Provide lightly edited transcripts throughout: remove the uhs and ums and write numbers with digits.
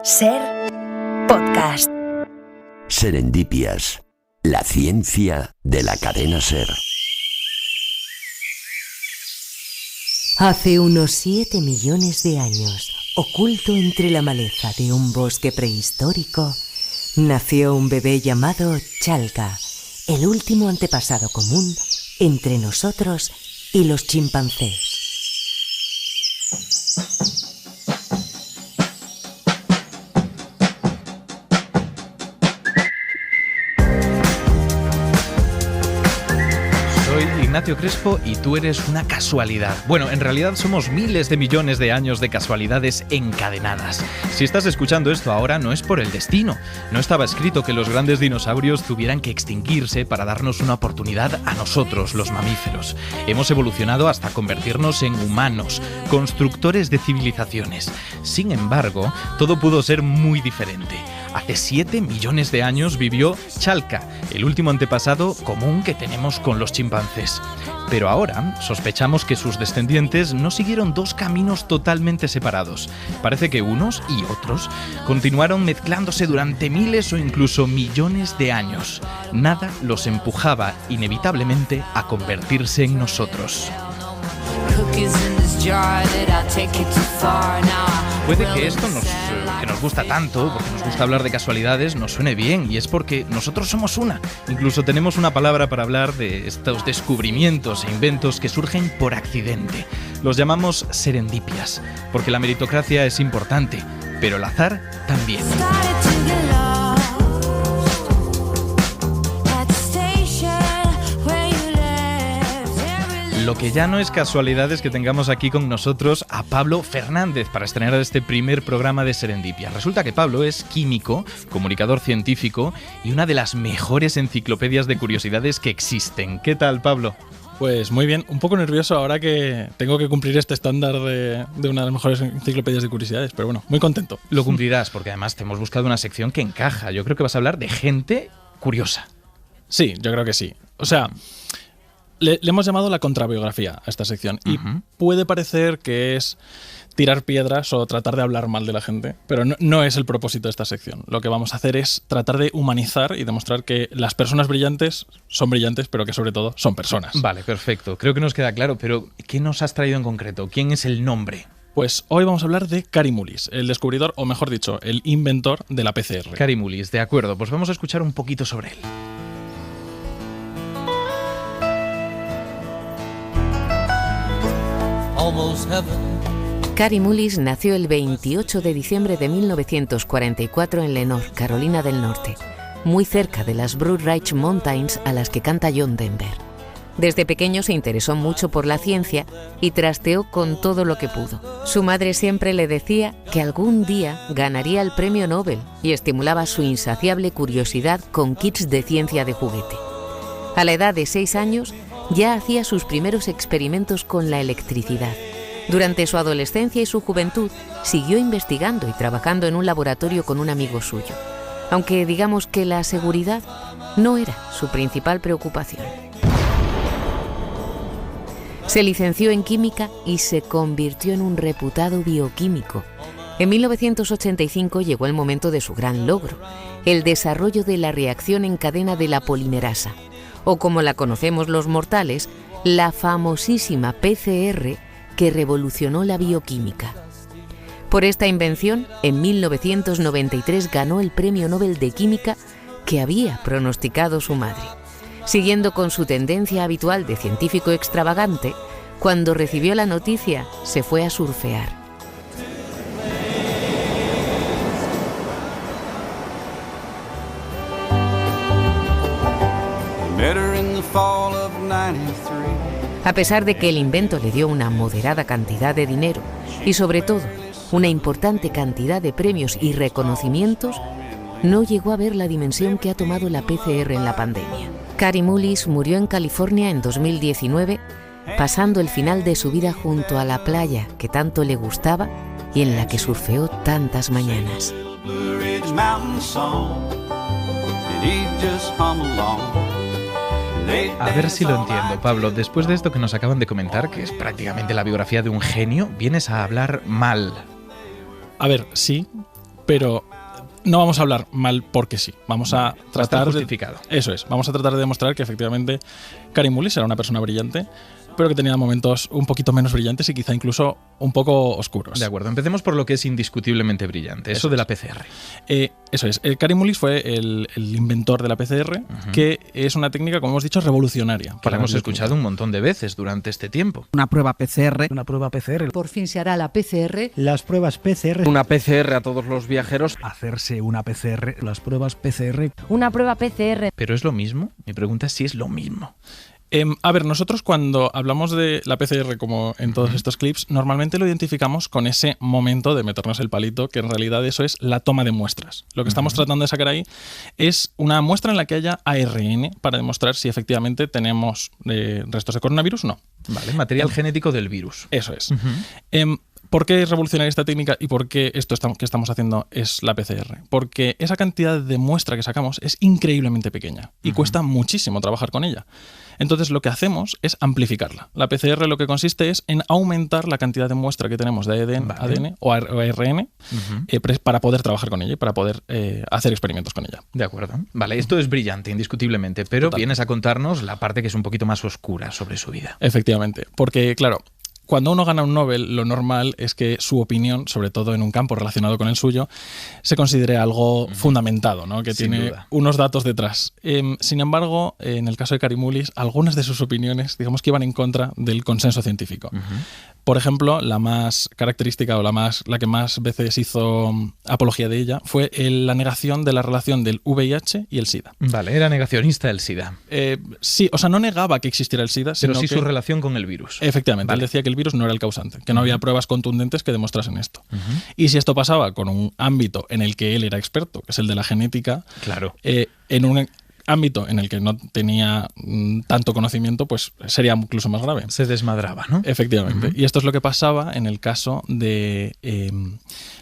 Ser Podcast. Serendipias, la ciencia de la cadena Ser. Hace unos 7 millones de años, oculto entre la maleza de un bosque prehistórico, nació un bebé llamado Chalca, el último antepasado común entre nosotros y los chimpancés. Ignacio Crespo y tú eres una casualidad. Bueno, en realidad somos miles de millones de años de casualidades encadenadas. Si estás escuchando esto ahora no es por el destino. No estaba escrito que los grandes dinosaurios tuvieran que extinguirse para darnos una oportunidad a nosotros, los mamíferos. Hemos evolucionado hasta convertirnos en humanos, constructores de civilizaciones. Sin embargo, todo pudo ser muy diferente. Hace 7 millones de años vivió Chalca, el último antepasado común que tenemos con los chimpancés. Pero ahora sospechamos que sus descendientes no siguieron dos caminos totalmente separados. Parece que unos y otros continuaron mezclándose durante miles o incluso millones de años. Nada los empujaba inevitablemente a convertirse en nosotros. Puede que esto que nos gusta tanto, porque nos gusta hablar de casualidades, nos suene bien, y es porque nosotros somos una. Incluso tenemos una palabra para hablar de estos descubrimientos e inventos que surgen por accidente. Los llamamos serendipias, porque la meritocracia es importante, pero el azar también. Lo que ya no es casualidad es que tengamos aquí con nosotros a Pablo Fernández para estrenar este primer programa de Serendipia. Resulta que Pablo es químico, comunicador científico y una de las mejores enciclopedias de curiosidades que existen. ¿Qué tal, Pablo? Pues muy bien, un poco nervioso ahora que tengo que cumplir este estándar de una de las mejores enciclopedias de curiosidades, pero bueno, muy contento. Lo cumplirás porque además te hemos buscado una sección que encaja. Yo creo que vas a hablar de gente curiosa. Sí, yo creo que sí. O sea, le hemos llamado la contrabiografía a esta sección y puede parecer que es tirar piedras o tratar de hablar mal de la gente, pero no es el propósito de esta sección. Lo que vamos a hacer es tratar de humanizar y demostrar que las personas brillantes son brillantes, pero que sobre todo son personas. Vale, perfecto. Creo que nos queda claro, pero ¿qué nos has traído en concreto? ¿Quién es el nombre? Pues hoy vamos a hablar de Kary Mullis, el descubridor, o mejor dicho, el inventor de la PCR. Kary Mullis, de acuerdo. Pues vamos a escuchar un poquito sobre él. Kary Mullis nació el 28 de diciembre de 1944 en Lenoir, Carolina del Norte, muy cerca de las Blue Ridge Mountains a las que canta John Denver. Desde pequeño se interesó mucho por la ciencia y trasteó con todo lo que pudo. Su madre siempre le decía que algún día ganaría el premio Nobel y estimulaba su insaciable curiosidad con kits de ciencia de juguete. A la edad de 6 años ya hacía sus primeros experimentos con la electricidad. Durante su adolescencia y su juventud siguió investigando y trabajando en un laboratorio con un amigo suyo, aunque digamos que la seguridad no era su principal preocupación. Se licenció en química y se convirtió en un reputado bioquímico. En 1985 llegó el momento de su gran logro, el desarrollo de la reacción en cadena de la polimerasa, o como la conocemos los mortales, la famosísima PCR que revolucionó la bioquímica. Por esta invención, en 1993 ganó el Premio Nobel de Química que había pronosticado su madre. Siguiendo con su tendencia habitual de científico extravagante, cuando recibió la noticia, se fue a surfear. A pesar de que el invento le dio una moderada cantidad de dinero y sobre todo una importante cantidad de premios y reconocimientos, no llegó a ver la dimensión que ha tomado la PCR en la pandemia. Kary Mullis murió en California en 2019, pasando el final de su vida junto a la playa que tanto le gustaba y en la que surfeó tantas mañanas. A ver si lo entiendo, Pablo. Después de esto que nos acaban de comentar, que es prácticamente la biografía de un genio, vienes a hablar mal. A ver, sí, pero no vamos a hablar mal porque sí. Vamos a tratar justificado. Eso es. Vamos a tratar de demostrar que efectivamente Kary Mullis era una persona brillante, pero que tenía momentos un poquito menos brillantes y quizá incluso un poco oscuros. De acuerdo, empecemos por lo que es indiscutiblemente brillante, eso de la PCR. Eso es. Kary Mullis fue el inventor de la PCR, que es una técnica, como hemos dicho, revolucionaria. Que la hemos escuchado un montón de veces durante este tiempo. Una prueba PCR. Por fin se hará la PCR. Las pruebas PCR. Una PCR a todos los viajeros. Hacerse una PCR. Las pruebas PCR. Una prueba PCR. ¿Pero es lo mismo? Mi pregunta es si es lo mismo. A ver, nosotros cuando hablamos de la PCR, como en todos estos clips, normalmente lo identificamos con ese momento de meternos el palito, que en realidad eso es la toma de muestras. Lo que estamos tratando de sacar ahí es una muestra en la que haya ARN para demostrar si efectivamente tenemos restos de coronavirus o no. Vale, material genético del virus. Eso es. ¿Por qué es revolucionaria esta técnica y por qué esto que estamos haciendo es la PCR? Porque esa cantidad de muestra que sacamos es increíblemente pequeña y cuesta muchísimo trabajar con ella. Entonces lo que hacemos es amplificarla. La PCR lo que consiste es en aumentar la cantidad de muestra que tenemos de ADN o ARN para poder trabajar con ella y para poder hacer experimentos con ella. De acuerdo. Vale, esto es brillante, indiscutiblemente, pero vienes a contarnos la parte que es un poquito más oscura sobre su vida. Efectivamente, porque claro, cuando uno gana un Nobel, lo normal es que su opinión, sobre todo en un campo relacionado con el suyo, se considere algo fundamentado, ¿no? Que Sin tiene duda. unos datos detrás. Sin embargo, en el caso de Kary Mullis, algunas de sus opiniones, digamos que iban en contra del consenso científico. Por ejemplo, la más característica o la que más veces hizo apología de ella fue la negación de la relación del VIH y el SIDA. Vale, era negacionista del SIDA. Sí, o sea, no negaba que existiera el SIDA, Pero sino sí que, su relación con el virus. efectivamente, Vale. él decía que el virus no era el causante, que no había pruebas contundentes que demostrasen esto. Y si esto pasaba con un ámbito en el que él era experto, que es el de la genética, Claro. en un ámbito en el que no tenía tanto conocimiento, pues sería incluso más grave. Se desmadraba, ¿no? Efectivamente. Y esto es lo que pasaba en el caso de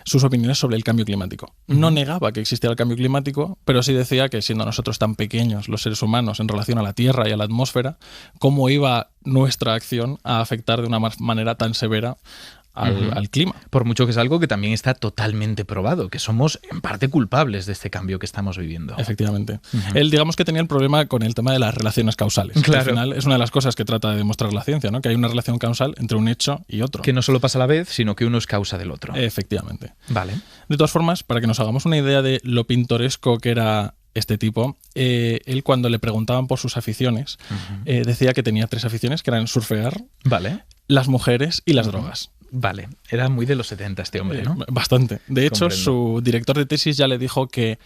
sus opiniones sobre el cambio climático. No negaba que existiera el cambio climático, pero sí decía que siendo nosotros tan pequeños, los seres humanos, en relación a la Tierra y a la atmósfera, cómo iba nuestra acción a afectar de una manera tan severa al clima. Por mucho que es algo que también está totalmente probado, que somos en parte culpables de este cambio que estamos viviendo. Efectivamente. Él, digamos que tenía el problema con el tema de las relaciones causales. Claro. Al final es una de las cosas que trata de demostrar la ciencia, ¿no? Que hay una relación causal entre un hecho y otro. Que no solo pasa a la vez, sino que uno es causa del otro. Efectivamente. Vale. De todas formas, para que nos hagamos una idea de lo pintoresco que era este tipo, él cuando le preguntaban por sus aficiones, decía que tenía 3 aficiones, que eran surfear, Vale. las mujeres y las drogas. Vale. Era muy de los 70 este hombre, ¿no? Bastante. De hecho, Comprendo. su director de tesis ya le dijo que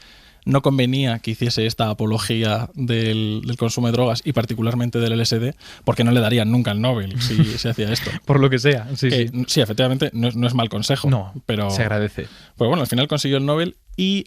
no convenía que hiciese esta apología del consumo de drogas y particularmente del LSD, porque no le darían nunca el Nobel si se hacía esto. Por lo que sea. Sí, sí. Sí, efectivamente, no es mal consejo. No, pero se agradece. Pues bueno, al final consiguió el Nobel y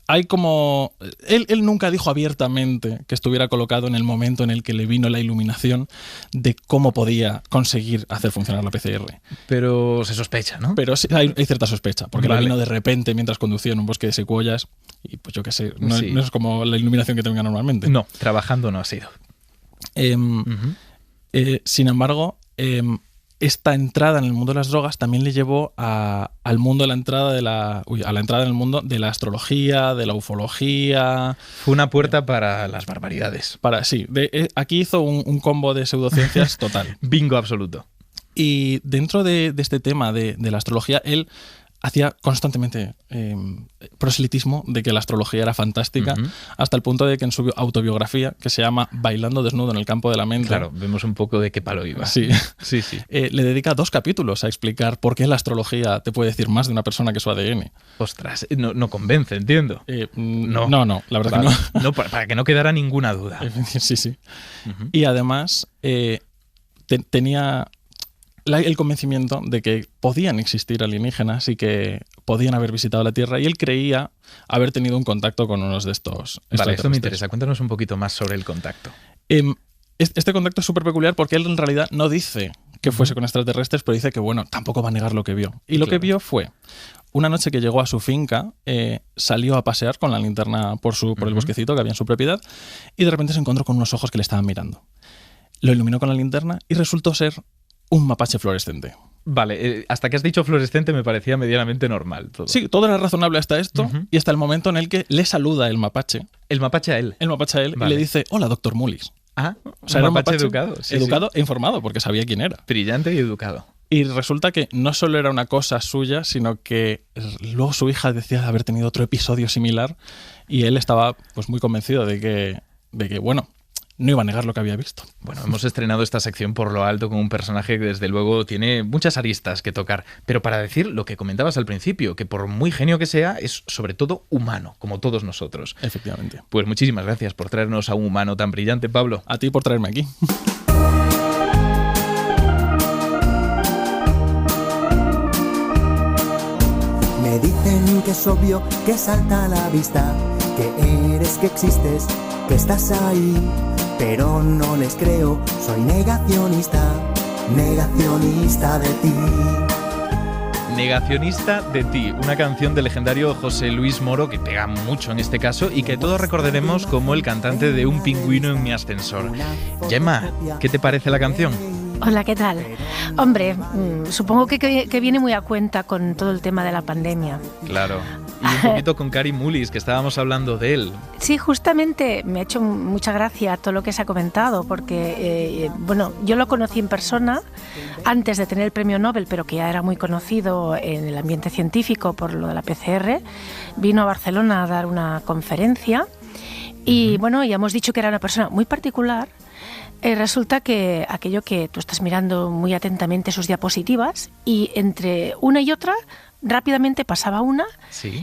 hay como... Él nunca dijo abiertamente que estuviera colocado en el momento en el que le vino la iluminación de cómo podía conseguir hacer funcionar la PCR. Pero se sospecha, ¿no? Pero sí hay cierta sospecha, porque Vale. le vino de repente mientras conducía en un bosque de secuoyas y pues yo qué sé, no, Sí. no es como la iluminación que tenga normalmente. No, trabajando no ha sido. Sin embargo, esta entrada en el mundo de las drogas también le llevó al mundo de la entrada a la entrada en el mundo de la astrología, de la ufología. Fue una puerta para las barbaridades. Aquí hizo un combo de pseudociencias total. Bingo absoluto. Y dentro de este tema de la astrología, él hacía constantemente proselitismo de que la astrología era fantástica, hasta el punto de que en su autobiografía, que se llama Bailando desnudo en el campo de la mente, Claro, vemos un poco de qué palo iba. sí, Sí, sí. le dedica 2 capítulos a explicar por qué la astrología te puede decir más de una persona que su ADN. Ostras, no convence, entiendo. No, la verdad Vale. que no. No, para que no quedara ninguna duda. Sí. Y además tenía el convencimiento de que podían existir alienígenas y que podían haber visitado la Tierra, y él creía haber tenido un contacto con unos de estos. Vale, esto me interesa. Cuéntanos un poquito más sobre el contacto. Este contacto es súper peculiar porque él en realidad no dice que fuese con extraterrestres, pero dice que, bueno, tampoco va a negar lo que vio. Y lo que vio fue una noche que llegó a su finca, salió a pasear con la linterna por el bosquecito que había en su propiedad, y de repente se encontró con unos ojos que le estaban mirando. Lo iluminó con la linterna y resultó ser un mapache fluorescente. Vale, hasta que has dicho fluorescente me parecía medianamente normal todo. Sí, todo era razonable hasta esto y hasta el momento en el que le saluda el mapache. El mapache a él. Vale. Y le dice, hola, doctor Mullis. Ah, o sea, un era un mapache mapache educado. Sí, educado sí. e informado, porque sabía quién era. Brillante y educado. Y resulta que no solo era una cosa suya, sino que luego su hija decía haber tenido otro episodio similar y él estaba pues muy convencido de que bueno, no iba a negar lo que había visto. Bueno, hemos estrenado esta sección por lo alto con un personaje que desde luego tiene muchas aristas que tocar, pero para decir lo que comentabas al principio, que por muy genio que sea, es sobre todo humano, como todos nosotros. Efectivamente. Pues muchísimas gracias por traernos a un humano tan brillante, Pablo. A ti por traerme aquí. Me dicen que es obvio, que salta a la vista, que eres, que existes, que estás ahí, pero no les creo, soy negacionista, negacionista de ti. Negacionista de ti, una canción del legendario José Luis Moro que pega mucho en este caso y que todos recordaremos como el cantante de Un pingüino en mi ascensor. Gemma, ¿qué te parece la canción? Hola, ¿qué tal? Hombre, supongo que viene muy a cuenta con todo el tema de la pandemia. Claro. Y un poquito con Kari Mullis, que estábamos hablando de él. Sí, justamente me ha hecho mucha gracia todo lo que se ha comentado, porque, bueno, yo lo conocí en persona antes de tener el premio Nobel, pero que ya era muy conocido en el ambiente científico por lo de la PCR. Vino a Barcelona a dar una conferencia y, bueno, ya hemos dicho que era una persona muy particular. Resulta que aquello que tú estás mirando muy atentamente sus diapositivas y entre una y otra rápidamente pasaba una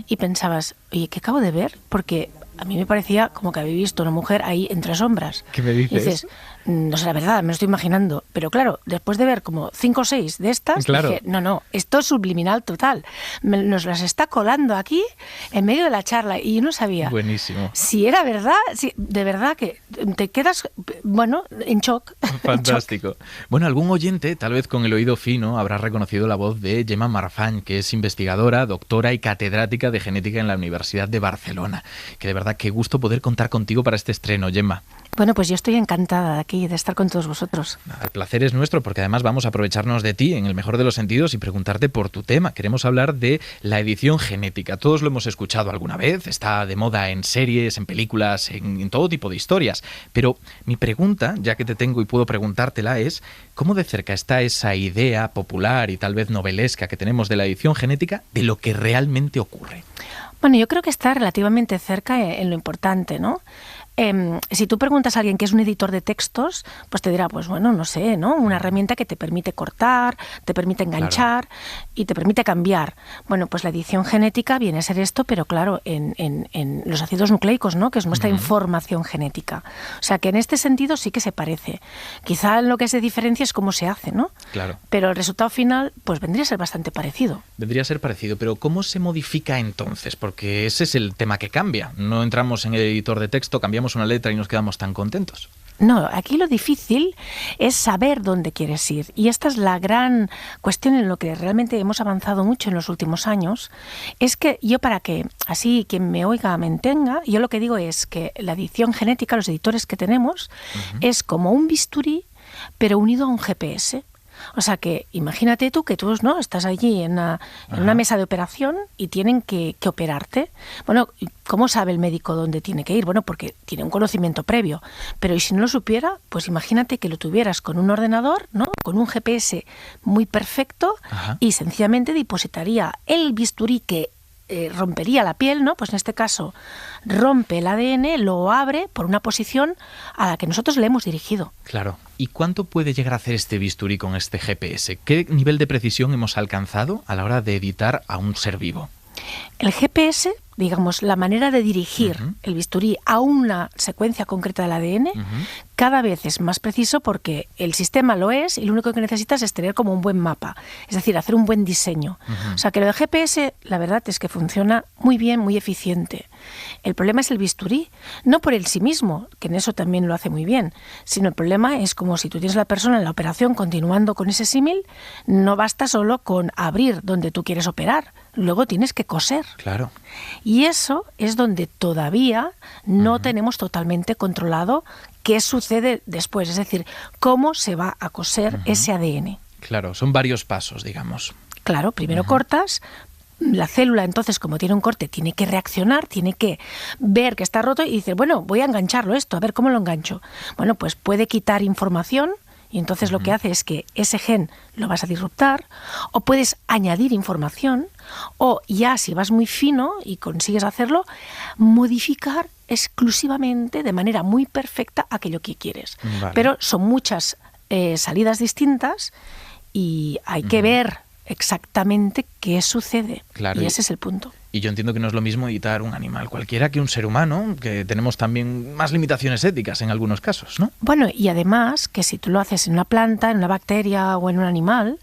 y pensabas, oye, ¿qué acabo de ver? Porque a mí me parecía como que había visto una mujer ahí entre sombras. ¿Qué me dices? Y dices, no sé, la verdad, me lo estoy imaginando. Pero claro, después de ver como 5 o 6 de estas, dije, no, esto es subliminal total. Nos las está colando aquí en medio de la charla y yo no sabía. Buenísimo. Si era verdad, si de verdad que te quedas, bueno, en shock. Fantástico. Bueno, algún oyente, tal vez con el oído fino, habrá reconocido la voz de Gemma Marfany, que es investigadora, doctora y catedrática de genética en la Universidad de Barcelona. Que de verdad, qué gusto poder contar contigo para este estreno, Gemma. Bueno, pues yo estoy encantada de aquí, de estar con todos vosotros. El placer es nuestro, porque además vamos a aprovecharnos de ti en el mejor de los sentidos y preguntarte por tu tema. Queremos hablar de la edición genética. Todos lo hemos escuchado alguna vez, está de moda en series, en películas, en todo tipo de historias. Pero mi pregunta, ya que te tengo y puedo preguntártela, es ¿cómo de cerca está esa idea popular y tal vez novelesca que tenemos de la edición genética de lo que realmente ocurre? Bueno, yo creo que está relativamente cerca en lo importante, ¿no? Si tú preguntas a alguien que es un editor de textos, pues te dirá, pues bueno, no sé, ¿no? Una herramienta que te permite cortar, te permite enganchar y te permite cambiar. Bueno, pues la edición genética viene a ser esto, pero claro, en los ácidos nucleicos, ¿no? Que es nuestra información genética. O sea, que en este sentido sí que se parece. Quizá lo que se diferencia es cómo se hace, ¿no? Claro. Pero el resultado final, pues vendría a ser bastante parecido. Vendría a ser parecido, pero ¿cómo se modifica entonces? Porque ese es el tema que cambia. No entramos en el editor de texto, cambiamos una letra y nos quedamos tan contentos. No, aquí lo difícil es saber dónde quieres ir. Y esta es la gran cuestión en lo que realmente hemos avanzado mucho en los últimos años. Es que yo, para que así quien me oiga me entienda, yo lo que digo es que la edición genética, los editores que tenemos, es como un bisturí, pero unido a un GPS. O sea que imagínate tú que tú, ¿no?, estás allí en una mesa de operación y tienen que operarte. Bueno, ¿cómo sabe el médico dónde tiene que ir? Bueno, porque tiene un conocimiento previo. Pero ¿y si no lo supiera? Pues imagínate que lo tuvieras con un ordenador, ¿no?, con un GPS muy perfecto y sencillamente depositaría el bisturí que rompería la piel, ¿no? Pues en este caso rompe el ADN, lo abre por una posición a la que nosotros le hemos dirigido. Claro. ¿Y cuánto puede llegar a hacer este bisturí con este GPS? ¿Qué nivel de precisión hemos alcanzado a la hora de editar a un ser vivo? El GPS, digamos, la manera de dirigir el bisturí a una secuencia concreta del ADN, cada vez es más preciso porque el sistema lo es y lo único que necesitas es tener como un buen mapa, es decir, hacer un buen diseño. O sea que lo del GPS, la verdad es que funciona muy bien, muy eficiente. El problema es el bisturí, no por el sí mismo, que en eso también lo hace muy bien, sino el problema es como si tú tienes a la persona en la operación continuando con ese símil, no basta solo con abrir donde tú quieres operar, luego tienes que coser. Claro. Y eso es donde todavía no tenemos totalmente controlado qué sucede después, es decir, cómo se va a coser ese ADN. Claro, son varios pasos, digamos. Claro, primero cortas. La célula, entonces, como tiene un corte, tiene que reaccionar, tiene que ver que está roto y dice, bueno, voy a engancharlo esto, a ver cómo lo engancho. Bueno, pues puede quitar información y entonces lo que hace es que ese gen lo vas a disruptar, o puedes añadir información, o ya si vas muy fino y consigues hacerlo, modificar exclusivamente de manera muy perfecta aquello que quieres. Vale. Pero son muchas salidas distintas y hay que ver exactamente qué sucede. Claro, y ese es el punto. Y yo entiendo que no es lo mismo editar un animal cualquiera que un ser humano, que tenemos también más limitaciones éticas en algunos casos, ¿no? Bueno, y además que si tú lo haces en una planta, en una bacteria o en un animal,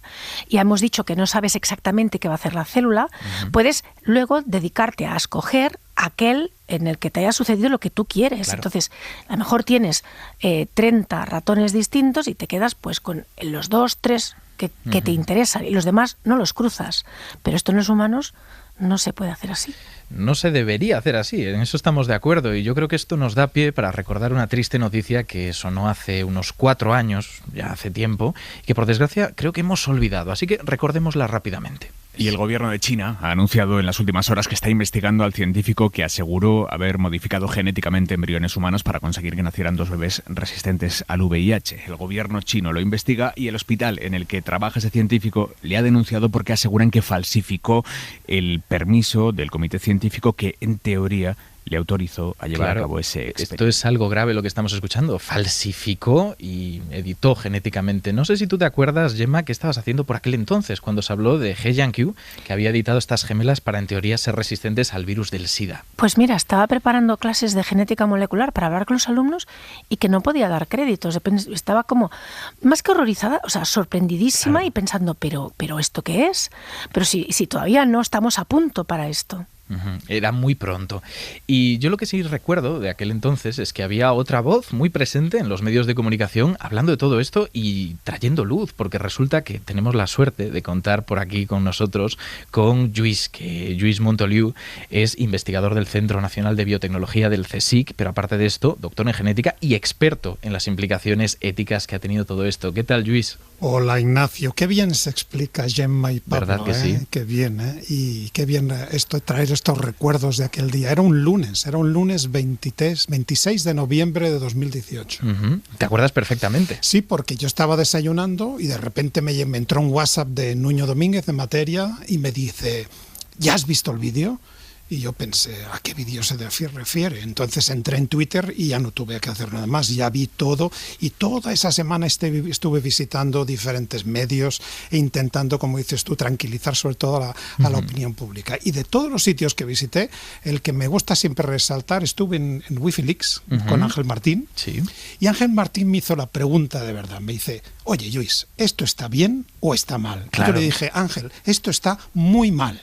y hemos dicho que no sabes exactamente qué va a hacer la célula, puedes luego dedicarte a escoger aquel en el que te haya sucedido lo que tú quieres. Claro. Entonces, a lo mejor tienes 30 ratones distintos y te quedas pues con los 2, 3 que te interesan y los demás no los cruzas. Pero esto en los humanos no se puede hacer así. No se debería hacer así, en eso estamos de acuerdo, y yo creo que esto nos da pie para recordar una triste noticia que sonó hace unos 4 años, ya hace tiempo, y que por desgracia creo que hemos olvidado, así que recordémosla rápidamente. Y el gobierno de China ha anunciado en las últimas horas que está investigando al científico que aseguró haber modificado genéticamente embriones humanos para conseguir que nacieran 2 bebés resistentes al VIH. El gobierno chino lo investiga y el hospital en el que trabaja ese científico le ha denunciado porque aseguran que falsificó el permiso del comité científico que, en teoría, le autorizó a llevar a cabo ese experimento. Esto es algo grave lo que estamos escuchando. Falsificó y editó genéticamente. No sé si tú te acuerdas, Gemma, qué estabas haciendo por aquel entonces cuando se habló de He Jiankui, que había editado estas gemelas para, en teoría, ser resistentes al virus del SIDA. Pues mira, estaba preparando clases de genética molecular para hablar con los alumnos y que no podía dar créditos. Estaba como más que horrorizada, o sea, sorprendidísima, claro. Y pensando, ¿pero esto qué es? Pero si todavía no estamos a punto para esto. Era muy pronto. Y yo lo que sí recuerdo de aquel entonces es que había otra voz muy presente en los medios de comunicación hablando de todo esto y trayendo luz, porque resulta que tenemos la suerte de contar por aquí con nosotros con Lluís, que Lluís Montoliu es investigador del Centro Nacional de Biotecnología del CSIC, pero aparte de esto, doctor en genética y experto en las implicaciones éticas que ha tenido todo esto. ¿Qué tal, Lluís? Hola, Ignacio. Qué bien se explica Gemma y Pablo. ¿Verdad que sí? Qué bien, ¿eh? Y qué bien traer estos recuerdos de aquel día. Era un lunes 26 de noviembre de 2018. ¿Te acuerdas perfectamente? Sí, porque yo estaba desayunando y de repente me entró un WhatsApp de Nuño Domínguez de Materia y me dice, ¿ya has visto el vídeo? Y yo pensé, ¿a qué vídeo se refiere? Entonces entré en Twitter y ya no tuve que hacer nada más. Ya vi todo y toda esa semana estuve visitando diferentes medios e intentando, como dices tú, tranquilizar sobre todo a la opinión pública. Y de todos los sitios que visité, el que me gusta siempre resaltar, estuve en Wikileaks con Ángel Martín. Sí. Y Ángel Martín me hizo la pregunta de verdad. Me dice, oye, Lluís, ¿esto está bien o está mal? Claro. Yo le dije, Ángel, esto está muy mal.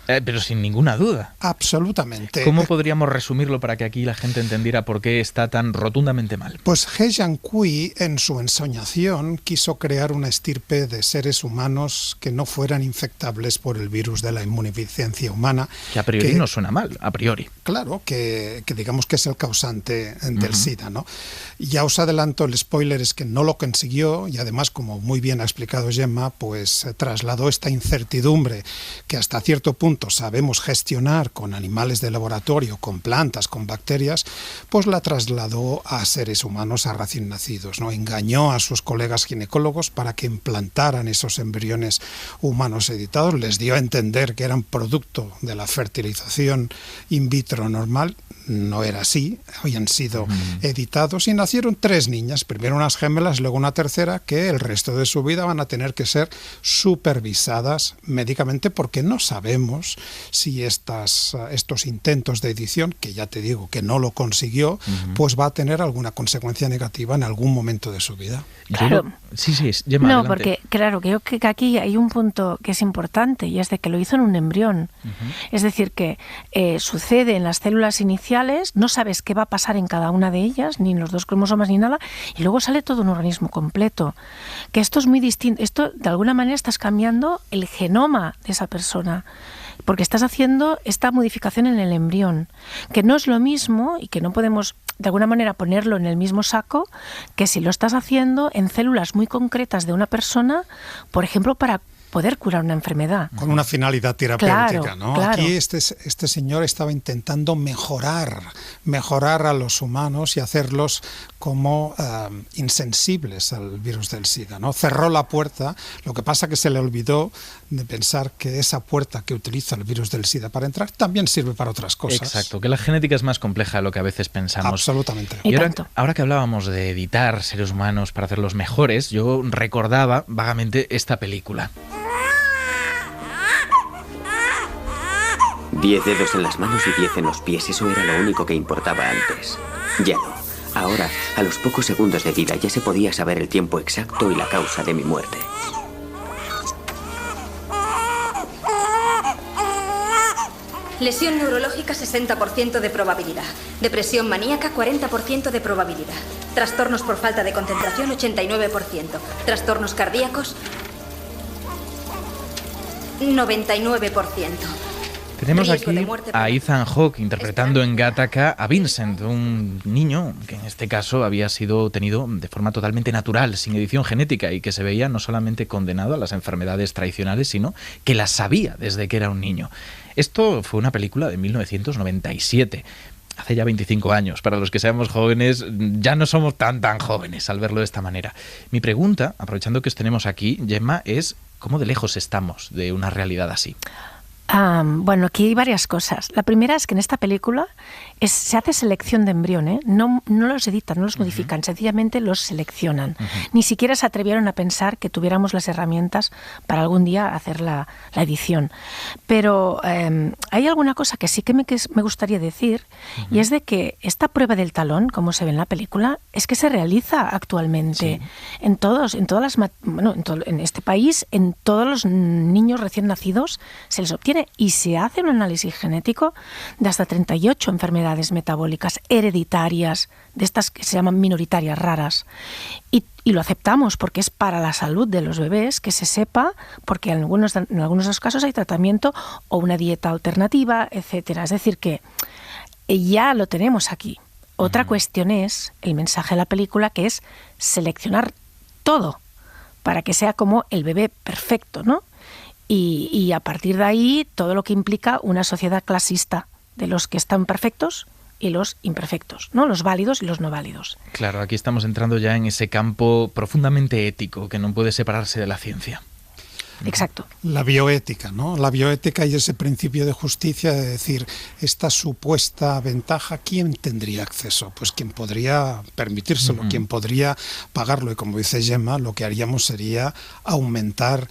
Pero sin ninguna duda. Absolutamente. ¿Cómo podríamos resumirlo para que aquí la gente entendiera por qué está tan rotundamente mal? Pues He Jiankui, en su ensoñación, quiso crear una estirpe de seres humanos que no fueran infectables por el virus de la inmunodeficiencia humana. Que a priori no suena mal, a priori. Claro, que digamos que es el causante del SIDA, ¿no? Ya os adelanto, el spoiler es que no lo consiguió y además, como muy bien ha explicado Gemma, pues trasladó esta incertidumbre que hasta cierto punto sabemos gestionar con animales de laboratorio, con plantas, con bacterias, pues la trasladó a seres humanos, a recién nacidos, ¿no? Engañó a sus colegas ginecólogos para que implantaran esos embriones humanos editados, les dio a entender que eran producto de la fertilización in vitro normal. No era así, habían sido editados y nacieron 3 niñas, primero unas gemelas, luego una tercera, que el resto de su vida van a tener que ser supervisadas médicamente porque no sabemos si estos intentos de edición, que ya te digo que no lo consiguió, pues va a tener alguna consecuencia negativa en algún momento de su vida. Claro. Sí, Gemma, no, adelante. porque claro, creo que aquí hay un punto que es importante y es de que lo hizo en un embrión. Es decir, que sucede en las células iniciales, no sabes qué va a pasar en cada una de ellas, ni en los 2 cromosomas ni nada, y luego sale todo un organismo completo. Que esto es muy distinto. Esto, de alguna manera, estás cambiando el genoma de esa persona. porque estás haciendo esta modificación en el embrión, que no es lo mismo y que no podemos de alguna manera ponerlo en el mismo saco que si lo estás haciendo en células muy concretas de una persona, por ejemplo, para poder curar una enfermedad. Con una finalidad terapéutica, claro, ¿no? Claro. Aquí este señor estaba intentando mejorar a los humanos y hacerlos como insensibles al virus del SIDA, ¿no? Cerró la puerta, lo que pasa que se le olvidó de pensar que esa puerta que utiliza el virus del SIDA para entrar también sirve para otras cosas. Exacto, que la genética es más compleja de lo que a veces pensamos. Absolutamente. Y ahora que hablábamos de editar seres humanos para hacerlos mejores, yo recordaba vagamente esta película. 10 dedos en las manos y 10 en los pies, eso era lo único que importaba antes. Ya no. Ahora, a los pocos segundos de vida, ya se podía saber el tiempo exacto y la causa de mi muerte. Lesión neurológica 60% de probabilidad. Depresión maníaca 40% de probabilidad. Trastornos por falta de concentración 89%. Trastornos cardíacos 99%. Tenemos aquí a Ethan Hawke interpretando en Gattaca a Vincent, un niño que en este caso había sido tenido de forma totalmente natural, sin edición genética, y que se veía no solamente condenado a las enfermedades tradicionales, sino que las sabía desde que era un niño. Esto fue una película de 1997. Hace ya 25 años. Para los que seamos jóvenes, ya no somos tan jóvenes al verlo de esta manera. Mi pregunta, aprovechando que os tenemos aquí, Gemma, es ¿cómo de lejos estamos de una realidad así? Bueno, aquí hay varias cosas. La primera es que en esta película se hace selección de embrión, ¿eh? No los editan, no los modifican, sencillamente los seleccionan. Ni siquiera se atrevieron a pensar que tuviéramos las herramientas para algún día hacer la edición. Pero hay alguna cosa que sí que me gustaría decir, y es de que esta prueba del talón, como se ve en la película, es que se realiza actualmente en este país, en todos los niños recién nacidos se les obtiene, y se hace un análisis genético de hasta 38 enfermedades metabólicas hereditarias, de estas que se llaman minoritarias raras. Y lo aceptamos porque es para la salud de los bebés, que se sepa, porque en algunos de los casos hay tratamiento o una dieta alternativa, etcétera. Es decir, que ya lo tenemos aquí. Otra cuestión es el mensaje de la película, que es seleccionar todo para que sea como el bebé perfecto, ¿no? Y a partir de ahí todo lo que implica una sociedad clasista de los que están perfectos y los imperfectos, ¿no? Los válidos y los no válidos. Claro, aquí estamos entrando ya en ese campo profundamente ético que no puede separarse de la ciencia. Exacto. La bioética, ¿no? La bioética y ese principio de justicia de decir, esta supuesta ventaja, ¿quién tendría acceso? Pues quien podría permitírselo, quien podría pagarlo. Y como dice Gemma, lo que haríamos sería aumentar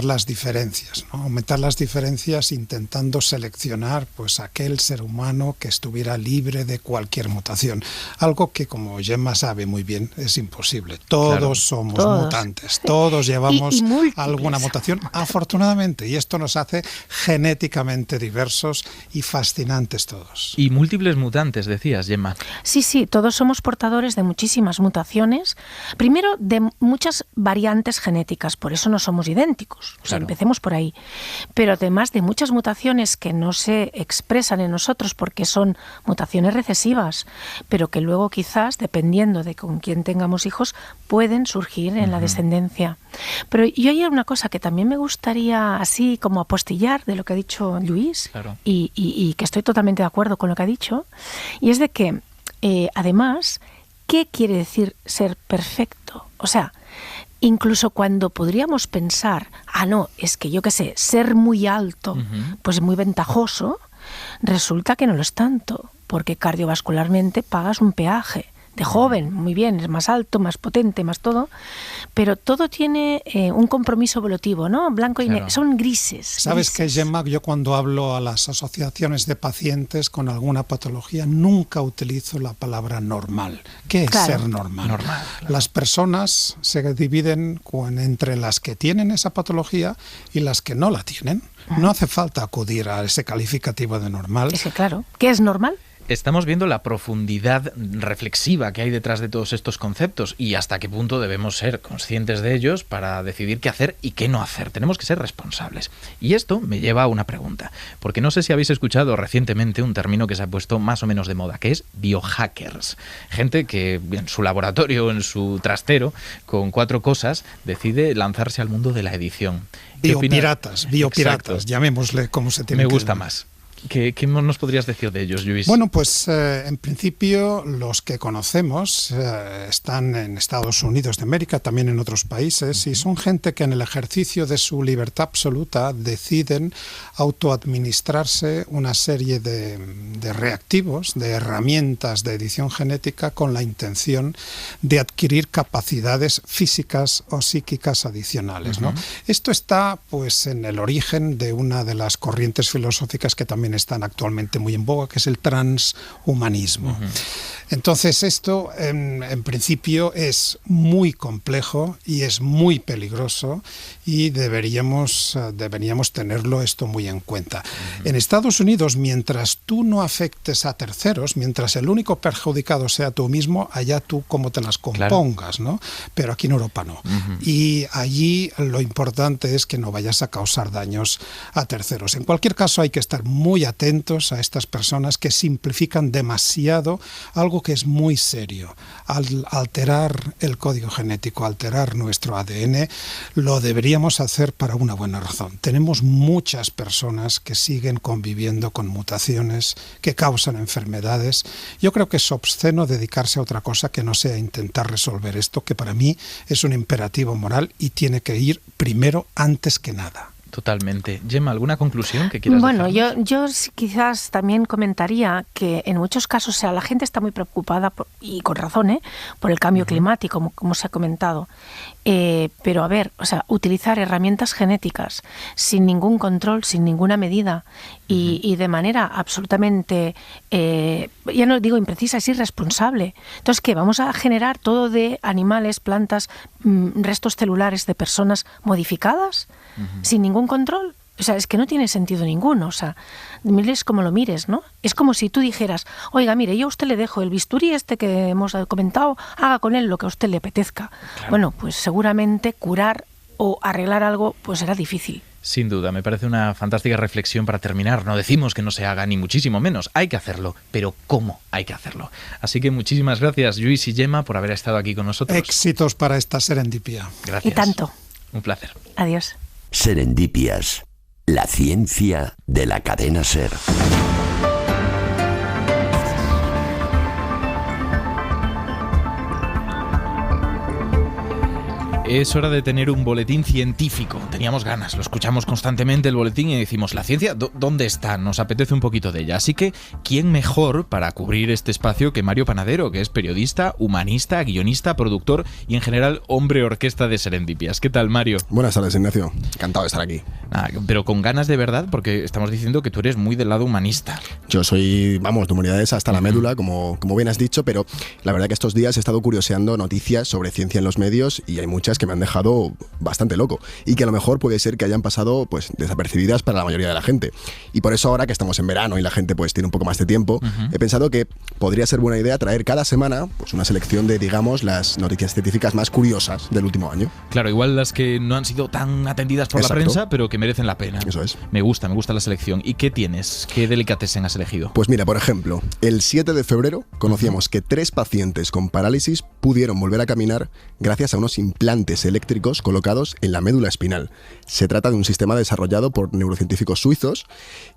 las diferencias, ¿no? Aumentar las diferencias intentando seleccionar pues aquel ser humano que estuviera libre de cualquier mutación. Algo que, como Gemma sabe muy bien, es imposible. Todos somos mutantes, todos llevamos alguna mutación, afortunadamente, y esto nos hace genéticamente diversos y fascinantes todos. Y múltiples mutantes, decías, Gemma. Sí, todos somos portadores de muchísimas mutaciones, primero de muchas variantes genéticas, por eso no somos idénticos, o sea, empecemos por ahí, pero además de muchas mutaciones que no se expresan en nosotros porque son mutaciones recesivas, pero que luego quizás, dependiendo de con quién tengamos hijos, pueden surgir en la descendencia. Pero yo hay una cosa que también me gustaría así como apostillar de lo que ha dicho Luis, y que estoy totalmente de acuerdo con lo que ha dicho, y es de que además, ¿qué quiere decir ser perfecto? O sea, incluso cuando podríamos pensar, no, es que yo qué sé, ser muy alto, pues es muy ventajoso, resulta que no lo es tanto, porque cardiovascularmente pagas un peaje. De joven, muy bien, es más alto, más potente, más todo, pero todo tiene un compromiso evolutivo, ¿no? Blanco y negro, son grises. ¿Sabes qué, Gemma? Yo cuando hablo a las asociaciones de pacientes con alguna patología nunca utilizo la palabra normal. ¿Qué es ser normal? Las personas se dividen entre las que tienen esa patología y las que no la tienen. No hace falta acudir a ese calificativo de normal. Es que claro, ¿qué es normal? Estamos viendo la profundidad reflexiva que hay detrás de todos estos conceptos y hasta qué punto debemos ser conscientes de ellos para decidir qué hacer y qué no hacer. Tenemos que ser responsables. Y esto me lleva a una pregunta, porque no sé si habéis escuchado recientemente un término que se ha puesto más o menos de moda, que es biohackers. Gente que en su laboratorio, en su trastero, con 4 cosas, decide lanzarse al mundo de la edición. Biopiratas, Exacto. llamémosle como se tiene. Me gusta más. ¿Qué nos podrías decir de ellos, Lluís? Bueno, pues en principio los que conocemos están en Estados Unidos de América, también en otros países, y son gente que en el ejercicio de su libertad absoluta deciden autoadministrarse una serie de reactivos, de herramientas de edición genética con la intención de adquirir capacidades físicas o psíquicas adicionales, ¿no? Esto está pues en el origen de una de las corrientes filosóficas que también están actualmente muy en boga, que es el transhumanismo. Entonces esto en principio es muy complejo y es muy peligroso y deberíamos tenerlo esto muy en cuenta. En Estados Unidos, mientras tú no afectes a terceros, mientras el único perjudicado sea tú mismo, allá tú cómo te las compongas, claro, ¿no? Pero aquí en Europa no. Y allí lo importante es que no vayas a causar daños a terceros. En cualquier caso hay que estar muy atentos a estas personas que simplifican demasiado algo que es muy serio. Al alterar el código genético, alterar nuestro ADN, lo deberíamos hacer para una buena razón. Tenemos muchas personas que siguen conviviendo con mutaciones que causan enfermedades. Yo creo que es obsceno dedicarse a otra cosa que no sea intentar resolver esto, que para mí es un imperativo moral y tiene que ir primero antes que nada. Totalmente. Gemma, ¿alguna conclusión que quieras Bueno, dejarnos? yo quizás también comentaría que en muchos casos, o sea, la gente está muy preocupada, y con razón, por el cambio climático, como se ha comentado. Pero a ver, o sea, utilizar herramientas genéticas sin ningún control, sin ninguna medida y de manera absolutamente, ya no digo imprecisa, es irresponsable. Entonces, ¿qué? ¿Vamos a generar todo de animales, plantas, restos celulares de personas modificadas sin ningún control? O sea, es que no tiene sentido ninguno. O sea, mires como lo mires, ¿no? Es como si tú dijeras, oiga, mire, yo a usted le dejo el bisturí este que hemos comentado, haga con él lo que a usted le apetezca. Claro. Bueno, pues seguramente curar o arreglar algo pues será difícil. Sin duda, me parece una fantástica reflexión para terminar. No decimos que no se haga, ni muchísimo menos. Hay que hacerlo, pero ¿cómo hay que hacerlo? Así que muchísimas gracias, Lluís y Gemma, por haber estado aquí con nosotros. Éxitos para esta serendipia. Gracias. Y tanto. Un placer. Adiós. Serendipias, la ciencia de la cadena SER. Es hora de tener un boletín científico. Teníamos ganas, lo escuchamos constantemente el boletín y decimos, ¿la ciencia dónde está? Nos apetece un poquito de ella. Así que, ¿quién mejor para cubrir este espacio que Mario Panadero, que es periodista, humanista, guionista, productor y en general hombre orquesta de Serendipias? ¿Qué tal, Mario? Buenas tardes, Ignacio. Encantado de estar aquí. Pero con ganas de verdad, porque estamos diciendo que tú eres muy del lado humanista. Yo soy, de humanidades hasta la médula, como bien has dicho, pero la verdad que estos días he estado curioseando noticias sobre ciencia en los medios y hay muchas que me han dejado bastante loco y que a lo mejor puede ser que hayan pasado pues desapercibidas para la mayoría de la gente. Y por eso ahora que estamos en verano y la gente pues tiene un poco más de tiempo, he pensado que podría ser buena idea traer cada semana pues una selección de, digamos, las noticias científicas más curiosas del último año. Claro, igual las que no han sido tan atendidas por la prensa, pero que merecen la pena. Eso es. Me gusta la selección. ¿Y qué tienes? ¿Qué delicatessen has elegido? Pues mira, por ejemplo, el 7 de febrero conocíamos que 3 pacientes con parálisis pudieron volver a caminar gracias a unos implantes eléctricos colocados en la médula espinal. Se trata de un sistema desarrollado por neurocientíficos suizos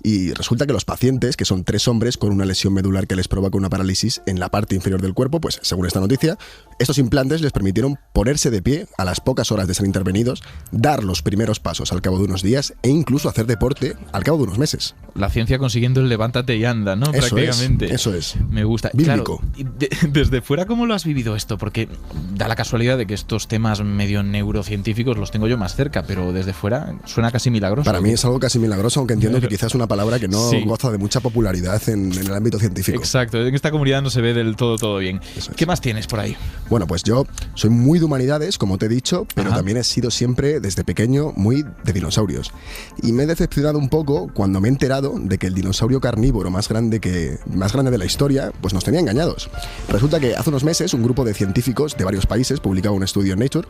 y resulta que los pacientes, que son 3 hombres con una lesión medular que les provoca una parálisis en la parte inferior del cuerpo, pues según esta noticia, estos implantes les permitieron ponerse de pie a las pocas horas de ser intervenidos, dar los primeros pasos al cabo de unos días e incluso hacer deporte al cabo de unos meses. La ciencia consiguiendo el levántate y anda, ¿no? Eso prácticamente. Eso es. Me gusta. Bíblico. Claro, desde fuera, ¿cómo lo has vivido esto? esto? Porque da la casualidad de que estos temas medio neurocientíficos los tengo yo más cerca, pero desde fuera suena casi milagroso. Para mí es algo casi milagroso, aunque entiendo que quizás es una palabra que no Sí. goza de mucha popularidad en el ámbito científico. Exacto, en esta comunidad no se ve del todo bien. ¿Qué más tienes por ahí? Bueno, pues yo soy muy de humanidades, como te he dicho, pero también he sido siempre, desde pequeño, muy de dinosaurios. Y me he decepcionado un poco cuando me he enterado de que el dinosaurio carnívoro más grande de la historia, pues nos tenía engañados. Resulta que hace unos meses un grupo de científicos de varios países publicaba un estudio en Nature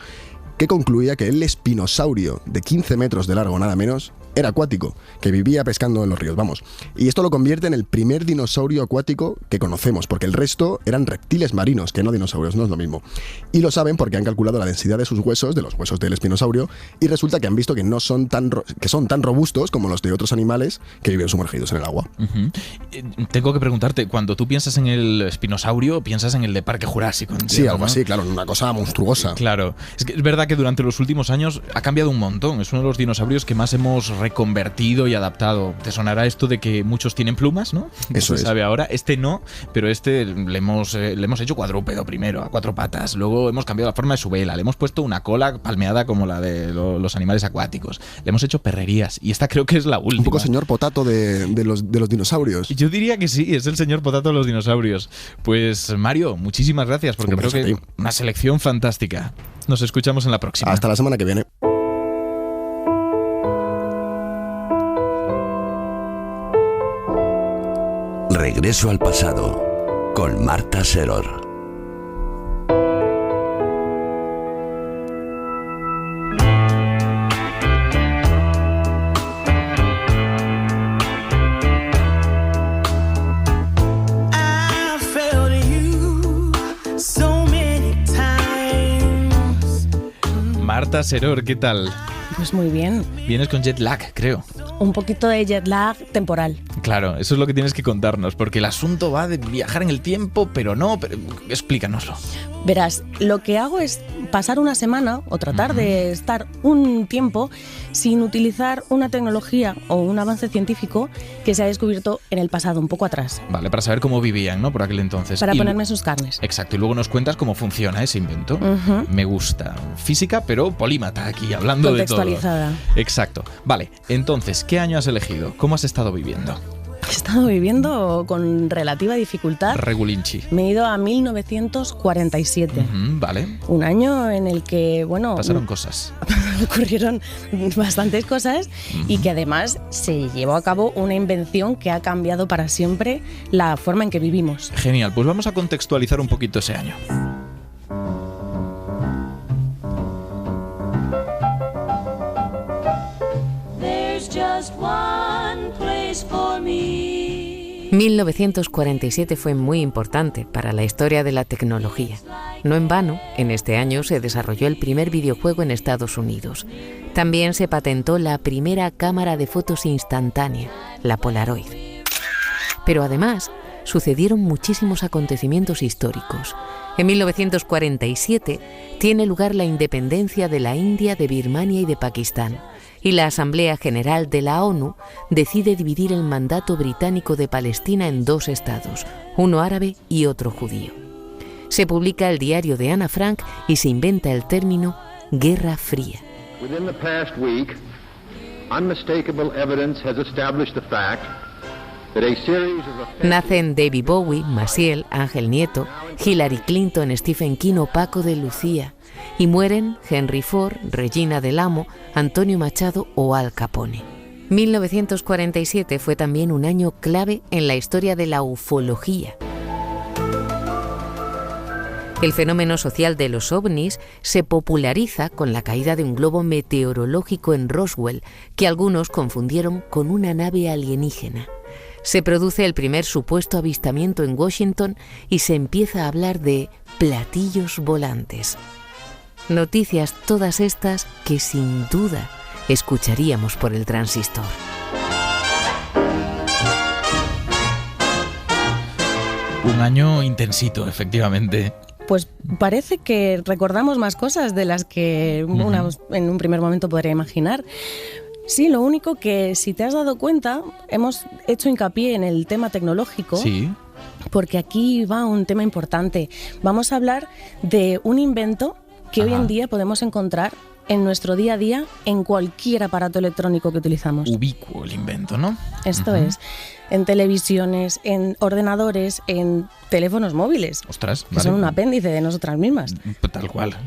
que concluía que el espinosaurio de 15 metros de largo, nada menos, era acuático, que vivía pescando en los ríos, vamos. Y esto lo convierte en el primer dinosaurio acuático que conocemos, porque el resto eran reptiles marinos, que no dinosaurios, no es lo mismo. Y lo saben porque han calculado la densidad de sus huesos, de los huesos del espinosaurio, y resulta que han visto que son tan robustos como los de otros animales que viven sumergidos en el agua. Tengo que preguntarte, cuando tú piensas en el espinosaurio, piensas en el de Parque Jurásico. Entiendo, Sí, algo ¿no? así, claro, una cosa monstruosa. Claro, es verdad que durante los últimos años ha cambiado un montón. Es uno de los dinosaurios que más hemos reconvertido y adaptado. Te sonará esto de que muchos tienen plumas, ¿no? Eso se es. sabe ahora. Este no, pero este le hemos hecho cuadrúpedo primero, a 4 patas. Luego hemos cambiado la forma de su vela. Le hemos puesto una cola palmeada como la de los animales acuáticos. Le hemos hecho perrerías. Y esta creo que es la última. Un poco señor potato de los dinosaurios. Yo diría que sí, es el señor potato de los dinosaurios. Pues Mario, muchísimas gracias, porque creo que una selección fantástica. Nos escuchamos en la próxima. Hasta la semana que viene. Regreso al pasado con Marta Seror. Marta Seror, ¿qué tal? Pues muy bien. Vienes con jet lag, creo. Un poquito de jet lag temporal. Claro, eso es lo que tienes que contarnos, porque el asunto va de viajar en el tiempo, pero no, explícanoslo. Verás, lo que hago es pasar una semana o tratar de estar un tiempo sin utilizar una tecnología o un avance científico que se ha descubierto en el pasado, un poco atrás. Vale, para saber cómo vivían, ¿no? Por aquel entonces. Para ponerme sus carnes. Exacto, y luego nos cuentas cómo funciona ese invento. Me gusta. Física, pero polímata aquí, hablando de todo. Contextualizada. Exacto. Vale, entonces, ¿qué año has elegido? ¿Cómo has estado viviendo? He estado viviendo con relativa dificultad. Regulinchi. Me he ido a 1947. Vale. Un año en el que, bueno... Pasaron cosas. Ocurrieron bastantes cosas y que además se llevó a cabo una invención que ha cambiado para siempre la forma en que vivimos. Genial, pues vamos a contextualizar un poquito ese año. There's just one place for me. 1947 fue muy importante para la historia de la tecnología. No en vano, en este año se desarrolló el primer videojuego en Estados Unidos. También se patentó la primera cámara de fotos instantánea, la Polaroid. Pero además, sucedieron muchísimos acontecimientos históricos. En 1947 tiene lugar la independencia de la India, de Birmania y de Pakistán. Y la Asamblea General de la ONU decide dividir el mandato británico de Palestina en 2 estados, uno árabe y otro judío. Se publica el diario de Ana Frank y se inventa el término Guerra Fría. Within the past week, unmistakable evidence has established the fact that a series of Nacen David Bowie, Maciel, Ángel Nieto, Hillary Clinton, Stephen King o Paco de Lucía. Y mueren Henry Ford, Regina del Amo, Antonio Machado o Al Capone. 1947 fue también un año clave en la historia de la ufología. El fenómeno social de los ovnis se populariza con la caída de un globo meteorológico en Roswell, que algunos confundieron con una nave alienígena. Se produce el primer supuesto avistamiento en Washington y se empieza a hablar de platillos volantes. Noticias todas estas que sin duda escucharíamos por el transistor. Un año intensito, efectivamente. Pues parece que recordamos más cosas de las que en un primer momento podría imaginar. Sí, lo único que, si te has dado cuenta, hemos hecho hincapié en el tema tecnológico. Sí. porque aquí va un tema importante. Vamos a hablar de un invento que hoy en día podemos encontrar en nuestro día a día en cualquier aparato electrónico que utilizamos. Ubicuo el invento, ¿no? Esto es. En televisiones, en ordenadores, en teléfonos móviles. Ostras, que son un apéndice de nosotras mismas. Tal cual.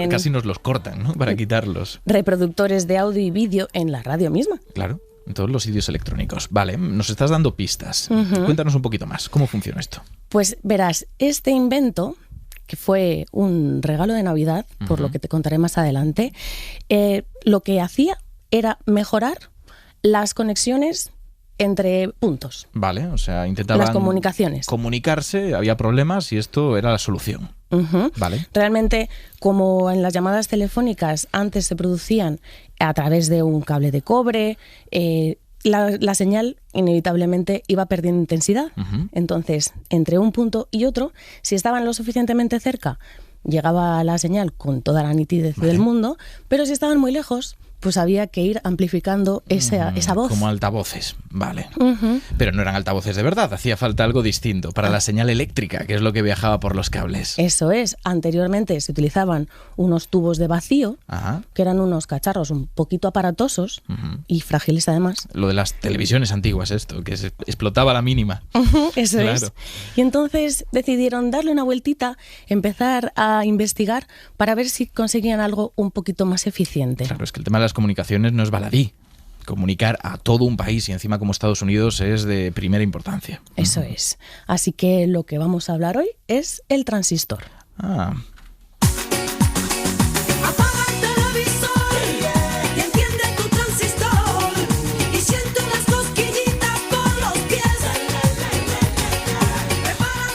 Casi nos los cortan, ¿no? Para quitarlos. Reproductores de audio y vídeo en la radio misma. Claro, en todos los sitios electrónicos. Vale, nos estás dando pistas. Cuéntanos un poquito más. ¿Cómo funciona esto? Pues verás, este invento, que fue un regalo de Navidad, por lo que te contaré más adelante, lo que hacía era mejorar las conexiones entre puntos. Vale, o sea, intentaban las comunicaciones. Comunicarse, había problemas y esto era la solución. Vale. Realmente, como en las llamadas telefónicas antes se producían a través de un cable de cobre, la señal inevitablemente iba perdiendo intensidad. Entonces, entre un punto y otro, si estaban lo suficientemente cerca, llegaba la señal con toda la nitidez del mundo, pero si estaban muy lejos, pues había que ir amplificando esa voz. Como altavoces, vale. Pero no eran altavoces de verdad, hacía falta algo distinto para la señal eléctrica, que es lo que viajaba por los cables. Eso es. Anteriormente se utilizaban unos tubos de vacío, que eran unos cacharros un poquito aparatosos y frágiles además. Lo de las televisiones antiguas, esto, que se explotaba a la mínima. Eso es. Y entonces decidieron darle una vueltita, empezar a investigar para ver si conseguían algo un poquito más eficiente. Claro, es que el tema de las comunicaciones no es baladí. Comunicar a todo un país y encima como Estados Unidos es de primera importancia. Eso es. Así que lo que vamos a hablar hoy es el transistor. Ah.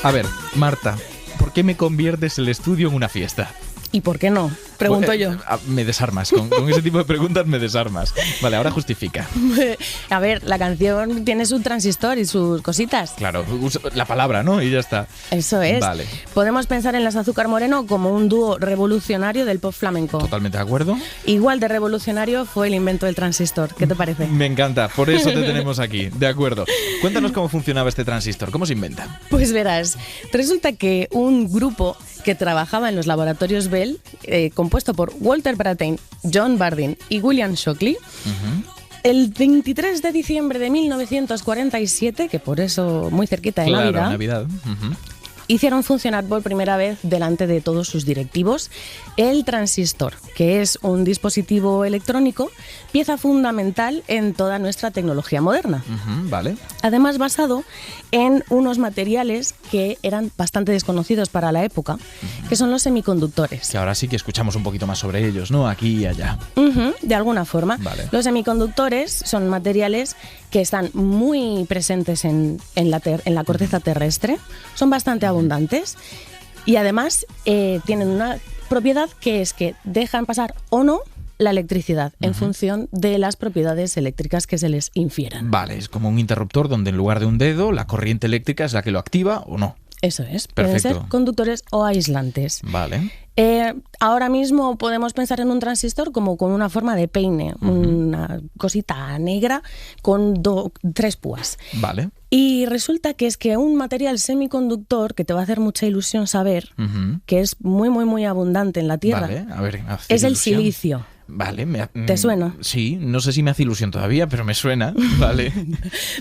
A ver, Marta, ¿por qué me conviertes el estudio en una fiesta? ¿Y por qué no? Pregunto yo. Me desarmas, con ese tipo de preguntas me desarmas. Vale, ahora justifica. A ver, la canción tiene su transistor y sus cositas. Claro, la palabra, ¿no? Y ya está. Eso es. Vale. Podemos pensar en las Azúcar Moreno como un dúo revolucionario del pop flamenco. Totalmente de acuerdo. Igual de revolucionario fue el invento del transistor. ¿Qué te parece? Me encanta, por eso te tenemos aquí. De acuerdo. Cuéntanos cómo funcionaba este transistor, ¿cómo se inventa? Pues verás, resulta que un grupo que trabajaba en los laboratorios Bell, compuesto por Walter Brattain, John Bardeen y William Shockley, el 23 de diciembre de 1947, que por eso muy cerquita de Navidad, hicieron funcionar por primera vez delante de todos sus directivos el transistor, que es un dispositivo electrónico, pieza fundamental en toda nuestra tecnología moderna. Vale. Además, basado en unos materiales que eran bastante desconocidos para la época, que son los semiconductores. Que ahora sí que escuchamos un poquito más sobre ellos, ¿no? Aquí y allá. De alguna forma. Vale. Los semiconductores son materiales que están muy presentes en la corteza terrestre, son bastante abundantes y además tienen una propiedad que es que dejan pasar o no la electricidad en función de las propiedades eléctricas que se les infieran. Vale, es como un interruptor donde en lugar de un dedo la corriente eléctrica es la que lo activa o no. Eso es. Perfecto. Pueden ser conductores o aislantes. Vale. Ahora mismo podemos pensar en un transistor como con una forma de peine, una cosita negra con 3 púas. Vale. Y resulta que es que un material semiconductor, que te va a hacer mucha ilusión saber, que es muy, muy, muy abundante en la Tierra, vale. A ver, es el silicio. Vale, ¿Te suena? Sí, no sé si me hace ilusión todavía, pero me suena, vale.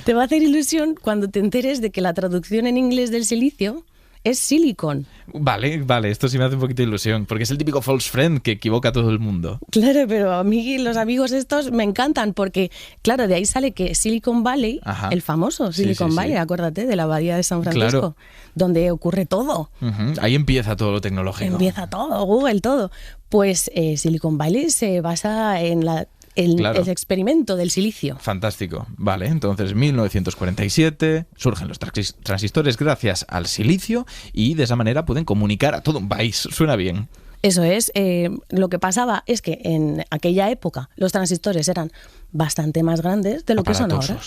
Te va a hacer ilusión cuando te enteres de que la traducción en inglés del silicio es silicon. Vale, esto sí me hace un poquito de ilusión, porque es el típico false friend que equivoca a todo el mundo. Claro, pero a mí los amigos estos me encantan, porque claro, de ahí sale que Silicon Valley, el famoso Silicon Valley, acuérdate, de la bahía de San Francisco, donde ocurre todo. Ahí empieza todo lo tecnológico. Empieza todo, Google, todo. Pues Silicon Valley se basa en el experimento del silicio. Fantástico. Vale, entonces 1947 surgen los transistores gracias al silicio y de esa manera pueden comunicar a todo un país. Suena bien. Eso es. Lo que pasaba es que en aquella época los transistores eran bastante más grandes de lo que son ahora.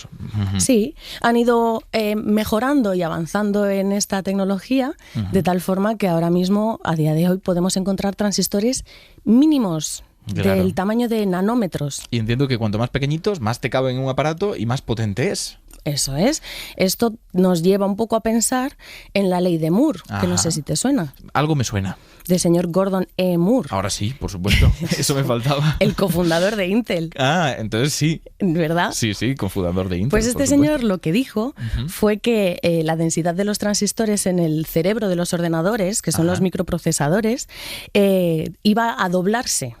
Sí, han ido mejorando y avanzando en esta tecnología de tal forma que ahora mismo, a día de hoy, podemos encontrar transistores mínimos. Claro. Del tamaño de nanómetros. Y entiendo que cuanto más pequeñitos, más te cabe en un aparato y más potente es. Eso es. Esto nos lleva un poco a pensar en la ley de Moore, que no sé si te suena. Algo me suena. De señor Gordon E. Moore. Ahora sí, por supuesto. Eso me faltaba. El cofundador de Intel. Entonces sí. ¿Verdad? Sí, cofundador de Intel. Pues este señor lo que dijo fue que la densidad de los transistores en el cerebro de los ordenadores, que son los microprocesadores, iba a doblarse.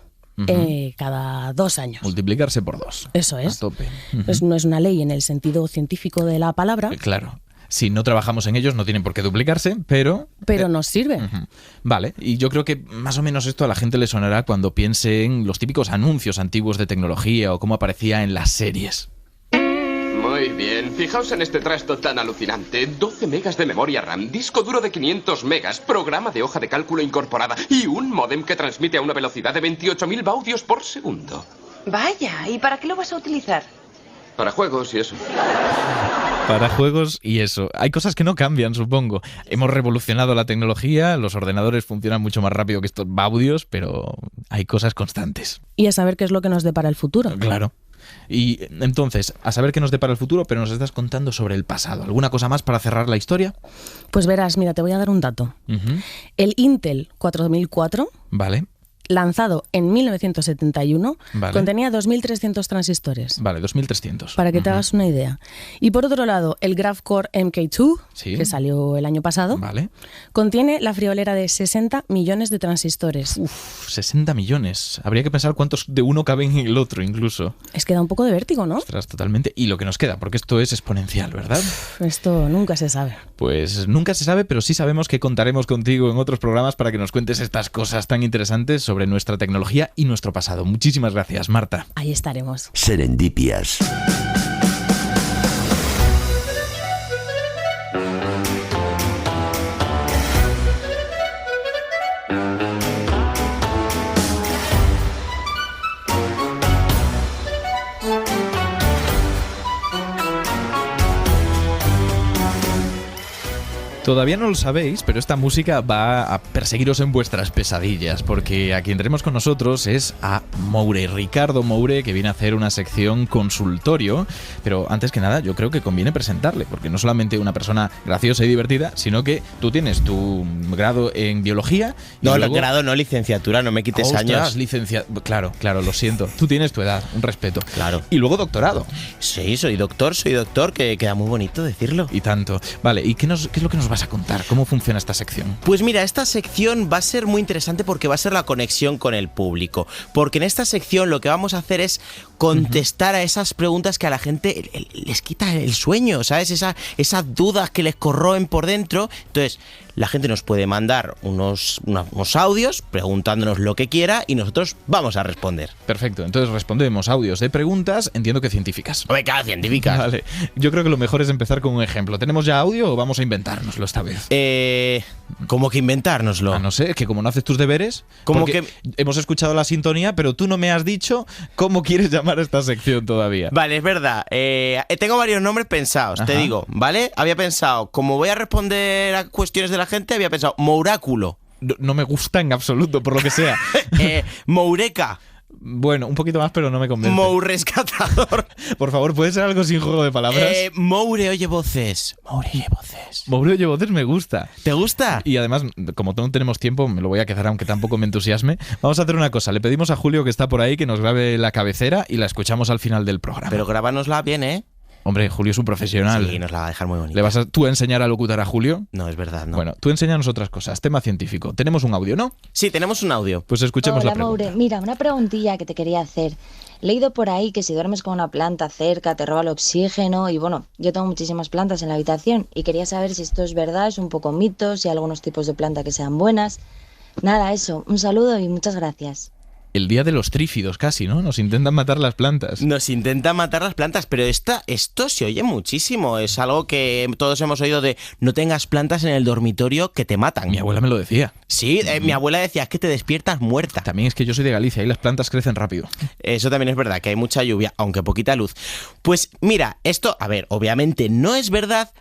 Cada 2 años. Multiplicarse por 2. Eso es. A tope. Pues no es una ley en el sentido científico de la palabra. Claro. Si no trabajamos en ellos no tienen por qué duplicarse, pero nos sirve. Vale, y yo creo que más o menos esto a la gente le sonará cuando piense en los típicos anuncios antiguos de tecnología o cómo aparecía en las series. Muy bien, fijaos en este trasto tan alucinante. 12 megas de memoria RAM, disco duro de 500 megas, programa de hoja de cálculo incorporada y un módem que transmite a una velocidad de 28.000 baudios por segundo. Vaya, ¿y para qué lo vas a utilizar? Para juegos y eso. Para juegos y eso. Hay cosas que no cambian, supongo. Hemos revolucionado la tecnología, los ordenadores funcionan mucho más rápido que estos baudios, pero hay cosas constantes. Y a saber qué es lo que nos depara el futuro. Claro. Y entonces, a saber qué nos depara el futuro, pero nos estás contando sobre el pasado. ¿Alguna cosa más para cerrar la historia? Pues verás, mira, te voy a dar un dato. El Intel 4004... Vale. Lanzado en 1971, vale. Contenía 2.300 transistores. Vale, 2.300. Para que te hagas una idea. Y por otro lado, el Graphcore MK2, que salió el año pasado, vale. Contiene la friolera de 60 millones de transistores. 60 millones. Habría que pensar cuántos de uno caben en el otro incluso. Es que da un poco de vértigo, ¿no? Ostras, totalmente. Y lo que nos queda, porque esto es exponencial, ¿verdad? Esto nunca se sabe. Pues nunca se sabe, pero sí sabemos que contaremos contigo en otros programas para que nos cuentes estas cosas tan interesantes sobre nuestra tecnología y nuestro pasado. Muchísimas gracias, Marta. Ahí estaremos. Serendipias. Todavía no lo sabéis, pero esta música va a perseguiros en vuestras pesadillas, porque a quien tenemos con nosotros es a Moure, Ricardo Moure, que viene a hacer una sección consultorio, pero antes que nada yo creo que conviene presentarle, porque no solamente una persona graciosa y divertida, sino que tú tienes tu grado en biología. Y no, luego... grado no, licenciatura, no me quites años. Claro, lo siento. Tú tienes tu edad, un respeto. Claro. Y luego doctorado. Sí, soy doctor, que queda muy bonito decirlo. Y tanto. Vale, ¿y qué es lo que nos vas a contar? ¿Cómo funciona esta sección? Pues mira, esta sección va a ser muy interesante porque va a ser la conexión con el público. Porque en esta sección lo que vamos a hacer es contestar a esas preguntas que a la gente les quita el sueño, ¿sabes? Esas dudas que les corroen por dentro. Entonces, la gente nos puede mandar unos audios preguntándonos lo que quiera y nosotros vamos a responder. Perfecto, entonces respondemos audios de preguntas, entiendo que científicas. Oye, claro, científicas. Vale, yo creo que lo mejor es empezar con un ejemplo. ¿Tenemos ya audio o vamos a inventárnoslo esta vez? ¿Cómo que inventárnoslo? No sé, que como no haces tus deberes, como que hemos escuchado la sintonía, pero tú no me has dicho cómo quieres llamar esta sección todavía. Vale, es verdad. Tengo varios nombres pensados, te digo, ¿vale? Había pensado, como voy a responder a cuestiones de la gente, había pensado Mouráculo. No me gusta en absoluto, por lo que sea. Moureca. Bueno, un poquito más, pero no me convence. Mourescatador. Por favor, ¿puede ser algo sin juego de palabras? Moure oye voces. Moure oye voces. Moure oye voces me gusta. ¿Te gusta? Y además, como no tenemos tiempo, me lo voy a quedar aunque tampoco me entusiasme. Vamos a hacer una cosa. Le pedimos a Julio, que está por ahí, que nos grabe la cabecera y la escuchamos al final del programa. Pero grábanosla bien, ¿eh? Hombre, Julio es un profesional. Sí, nos la va a dejar muy bonita. ¿Le vas tú a enseñar a locutar a Julio? No, es verdad, no. Bueno, tú enséñanos otras cosas. Tema científico. Tenemos un audio, ¿no? Sí, tenemos un audio. Pues escuchemos la pregunta. Hola, Moure. Mira, una preguntilla que te quería hacer. He leído por ahí que si duermes con una planta cerca te roba el oxígeno y bueno, yo tengo muchísimas plantas en la habitación y quería saber si esto es verdad, es un poco mito, si hay algunos tipos de planta que sean buenas. Nada, eso. Un saludo y muchas gracias. El día de los trífidos casi, ¿no? Nos intentan matar las plantas. Nos intentan matar las plantas, pero esto se oye muchísimo. Es algo que todos hemos oído de no tengas plantas en el dormitorio que te matan. Mi abuela me lo decía. Sí, mi abuela decía, es que te despiertas muerta. También es que yo soy de Galicia y las plantas crecen rápido. Eso también es verdad, que hay mucha lluvia, aunque poquita luz. Pues mira, esto, a ver, obviamente no es verdad,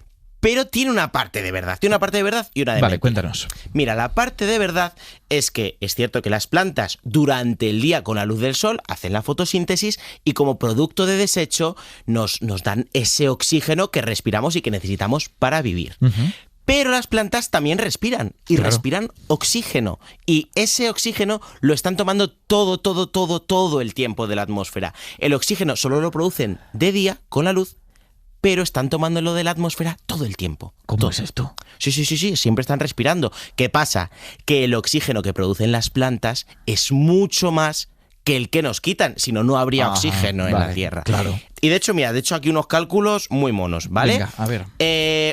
Pero tiene una parte de verdad. Tiene una parte de verdad y una de Vale, mentira. cuéntanos. Mira, la parte de verdad es que es cierto que las plantas durante el día con la luz del sol hacen la fotosíntesis y como producto de desecho nos dan ese oxígeno que respiramos y que necesitamos para vivir. Pero las plantas también respiran y respiran oxígeno. Y ese oxígeno lo están tomando todo el tiempo de la atmósfera. El oxígeno solo lo producen de día con la luz, pero están tomándolo de la atmósfera todo el tiempo. ¿Cómo es esto? Sí, siempre están respirando. ¿Qué pasa? Que el oxígeno que producen las plantas es mucho más que el que nos quitan, si no, no habría oxígeno en la Tierra. Claro. Y de hecho, mira, aquí unos cálculos muy monos, ¿vale? Venga, a ver.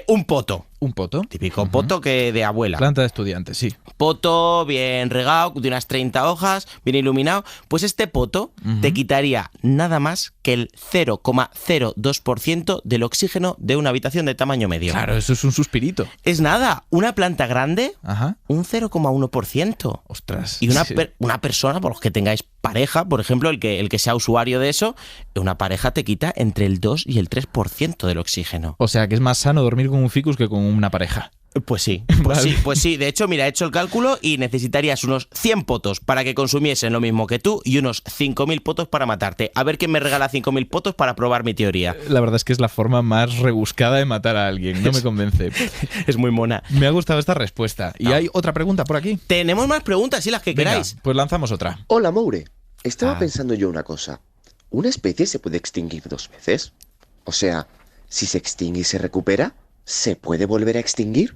Un poto. ¿Un poto? Típico poto que de abuela. Planta de estudiante, sí. Poto bien regado, de unas 30 hojas, bien iluminado. Pues este poto te quitaría nada más que el 0,02% del oxígeno de una habitación de tamaño medio. Claro, eso es un suspirito. Es nada. Una planta grande, un 0,1%. Ostras. Y una persona, por los que tengáis pareja, por ejemplo, el que sea usuario de eso, una pareja te quita entre el 2 y el 3% del oxígeno. O sea, que es más sano dormir con un ficus que con una pareja. Pues sí, pues sí. De hecho, mira, he hecho el cálculo y necesitarías unos 100 potos para que consumiesen lo mismo que tú y unos 5.000 potos para matarte. A ver quién me regala 5.000 potos para probar mi teoría. La verdad es que es la forma más rebuscada de matar a alguien. No me convence. Es muy mona. Me ha gustado esta respuesta. ¿Y hay otra pregunta por aquí? Tenemos más preguntas, sí, las que queráis. Pues lanzamos otra. Hola, Moure. Estaba pensando yo una cosa. ¿Una especie se puede extinguir 2 veces? O sea, si se extingue y se recupera, ¿se puede volver a extinguir?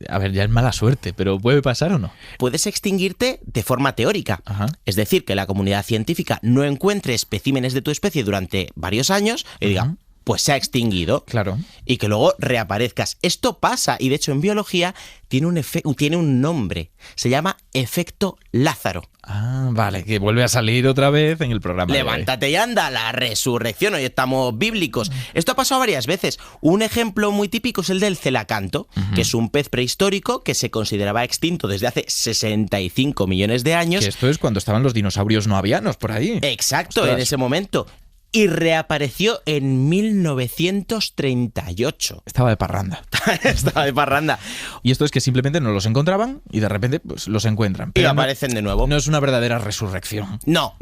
A ver, ya es mala suerte, pero ¿puede pasar o no? Puedes extinguirte de forma teórica. Es decir, que la comunidad científica no encuentre especímenes de tu especie durante varios años y diga, pues se ha extinguido. Claro. Y que luego reaparezcas. Esto pasa, y de hecho en biología tiene un nombre. Se llama efecto Lázaro. Ah, vale, que vuelve a salir otra vez en el programa. Levántate y anda, la resurrección, hoy estamos bíblicos. Esto ha pasado varias veces. Un ejemplo muy típico es el del celacanto, que es un pez prehistórico que se consideraba extinto desde hace 65 millones de años. Que esto es cuando estaban los dinosaurios no avianos por ahí. Exacto, Ostras. en ese momento. Y reapareció en 1938. Estaba de parranda. Estaba de parranda. Y esto es que simplemente no los encontraban y de repente pues los encuentran. Pero y aparecen de nuevo. No es una verdadera resurrección. No.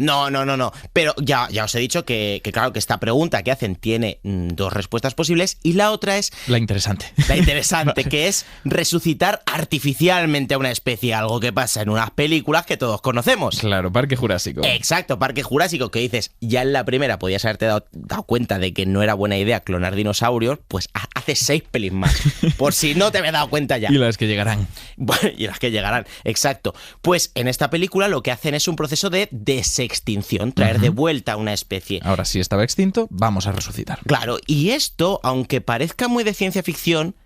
Pero ya os he dicho que claro, que esta pregunta que hacen tiene 2 respuestas posibles y la otra es... La interesante. La interesante, que es resucitar artificialmente a una especie, algo que pasa en unas películas que todos conocemos. Claro, Parque Jurásico. Exacto, Parque Jurásico, que dices, ya en la primera podías haberte dado cuenta de que no era buena idea clonar dinosaurios, pues hace 6 pelis más, por si no te habías dado cuenta ya. Y las que llegarán. Bueno, y las que llegarán, exacto. Pues en esta película lo que hacen es un proceso de desextinción, traer de vuelta a una especie. Ahora, si estaba extinto, vamos a resucitar. Claro, y esto, aunque parezca muy de ciencia ficción,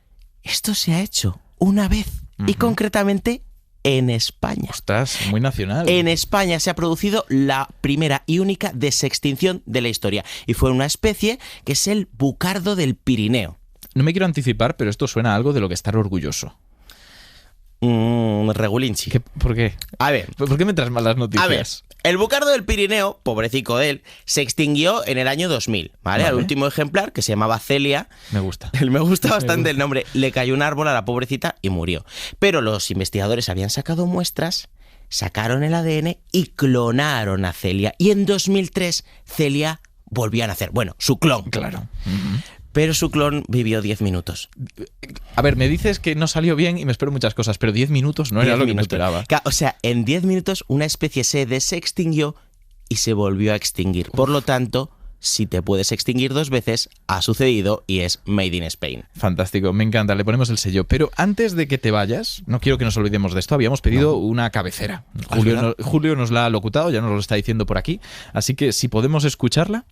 esto se ha hecho una vez, y concretamente en España. Ostras, muy nacional. En España se ha producido la primera y única desextinción de la historia. Y fue una especie que es el bucardo del Pirineo. No me quiero anticipar, pero esto suena a algo de lo que estar orgulloso. Regulinchi. ¿Por qué? A ver. ¿Por qué me traes malas noticias? A ver, el bucardo del Pirineo, pobrecito de él, se extinguió en el año 2000, ¿vale? Al último ejemplar, que se llamaba Celia. Me gusta. Me gusta bastante el nombre. Le cayó un árbol a la pobrecita y murió. Pero los investigadores habían sacado muestras, sacaron el ADN y clonaron a Celia. Y en 2003, Celia volvió a nacer. Bueno, su clon. Claro. Pero su clon vivió 10 minutos. A ver, me dices que no salió bien y me espero muchas cosas, pero 10 minutos no era lo que me esperaba. O sea, en 10 minutos una especie se desextinguió y se volvió a extinguir. Por lo tanto, si te puedes extinguir 2 veces, ha sucedido y es Made in Spain. Fantástico, me encanta, le ponemos el sello. Pero antes de que te vayas, no quiero que nos olvidemos de esto, habíamos pedido una cabecera. Julio nos la ha locutado, ya nos lo está diciendo por aquí, así que si podemos escucharla.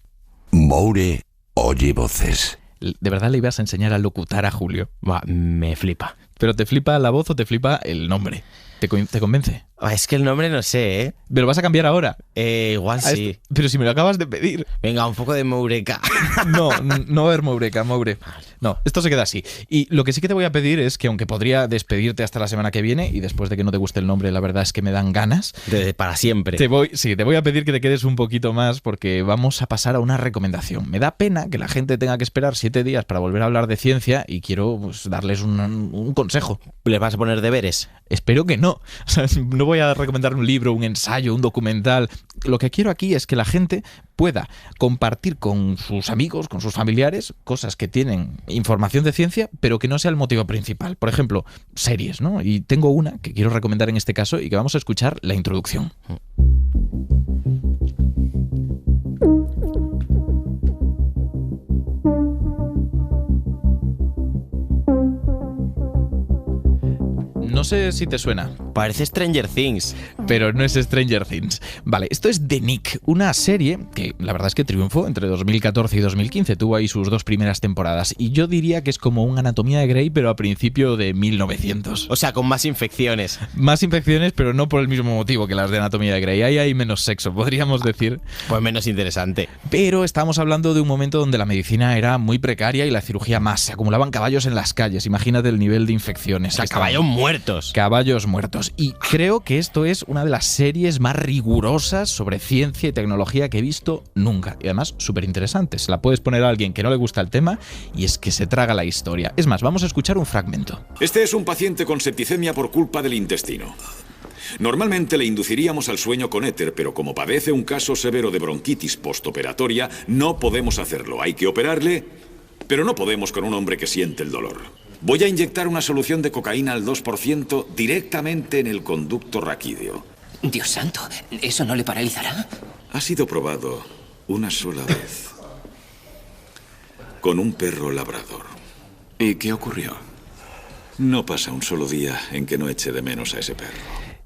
Moure oye voces. ¿De verdad le ibas a enseñar a locutar a Julio? Me flipa. ¿Pero te flipa la voz o te flipa el nombre? ¿Te convence? Es que el nombre no sé, ¿eh? ¿Me lo vas a cambiar ahora? Igual sí. Pero si me lo acabas de pedir. Venga, un poco de Moureka. No va a haber Moureka, Moure. No, esto se queda así. Y lo que sí que te voy a pedir es que, aunque podría despedirte hasta la semana que viene, y después de que no te guste el nombre, la verdad es que me dan ganas. Para siempre. Te voy a pedir que te quedes un poquito más, porque vamos a pasar a una recomendación. Me da pena que la gente tenga que esperar 7 días para volver a hablar de ciencia y quiero darles un consejo. ¿Les vas a poner deberes? Espero que no. O sea, no voy a recomendar un libro, un ensayo, un documental. Lo que quiero aquí es que la gente pueda compartir con sus amigos, con sus familiares, cosas que tienen información de ciencia, pero que no sea el motivo principal. Por ejemplo, series, ¿no? Y tengo una que quiero recomendar en este caso y que vamos a escuchar la introducción. No sé si te suena. Parece Stranger Things. Pero no es Stranger Things. Vale, esto es The Nick, una serie que la verdad es que triunfó entre 2014 y 2015. Tuvo ahí sus 2 primeras temporadas. Y yo diría que es como un Anatomía de Grey, pero a principio de 1900. O sea, con más infecciones. Más infecciones, pero no por el mismo motivo que las de Anatomía de Grey. Ahí hay menos sexo, podríamos decir. Pues menos interesante. Pero estamos hablando de un momento donde la medicina era muy precaria y la cirugía más. Se acumulaban caballos en las calles. Imagínate el nivel de infecciones. O sea, caballos muertos. Caballos muertos. Y creo que esto es una de las series más rigurosas sobre ciencia y tecnología que he visto nunca. Y además, súper interesante. Se la puedes poner a alguien que no le gusta el tema y es que se traga la historia. Es más, vamos a escuchar un fragmento. Este es un paciente con septicemia por culpa del intestino. Normalmente le induciríamos al sueño con éter, pero como padece un caso severo de bronquitis postoperatoria, no podemos hacerlo. Hay que operarle, pero no podemos con un hombre que siente el dolor. Voy a inyectar una solución de cocaína al 2% directamente en el conducto raquídeo. Dios santo, ¿eso no le paralizará? Ha sido probado una sola vez con un perro labrador. ¿Y qué ocurrió? No pasa un solo día en que no eche de menos a ese perro.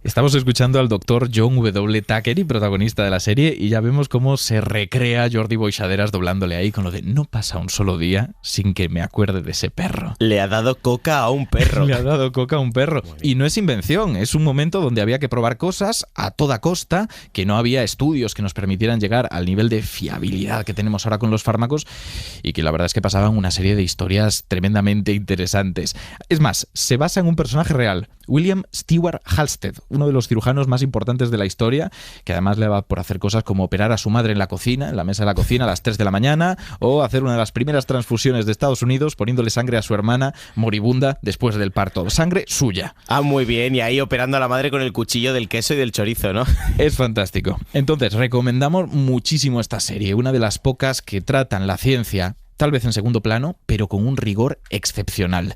Estamos escuchando al doctor John W. Thackeray, protagonista de la serie, y ya vemos cómo se recrea Jordi Boixaderas doblándole ahí con lo de no pasa un solo día sin que me acuerde de ese perro. Le ha dado coca a un perro. Le ha dado coca a un perro. Y no es invención, es un momento donde había que probar cosas a toda costa, que no había estudios que nos permitieran llegar al nivel de fiabilidad que tenemos ahora con los fármacos y que la verdad es que pasaban una serie de historias tremendamente interesantes. Es más, se basa en un personaje real, William Stewart Halstead, uno de los cirujanos más importantes de la historia, que además le va por hacer cosas como operar a su madre en la cocina, en la mesa de la cocina a las 3 de la mañana, o hacer una de las primeras transfusiones de Estados Unidos poniéndole sangre a su hermana moribunda después del parto. Sangre suya. Ah, muy bien, y ahí operando a la madre con el cuchillo del queso y del chorizo, ¿no? Es fantástico. Entonces, recomendamos muchísimo esta serie, una de las pocas que tratan la ciencia, tal vez en segundo plano, pero con un rigor excepcional.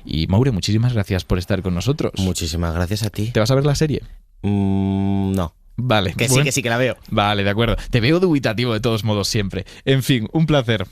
Y Moure, muchísimas gracias por estar con nosotros. Muchísimas gracias a ti. ¿Te vas a ver la serie? No. Vale. Que sí que la veo. Vale, de acuerdo. Te veo dubitativo de todos modos siempre. En fin, un placer.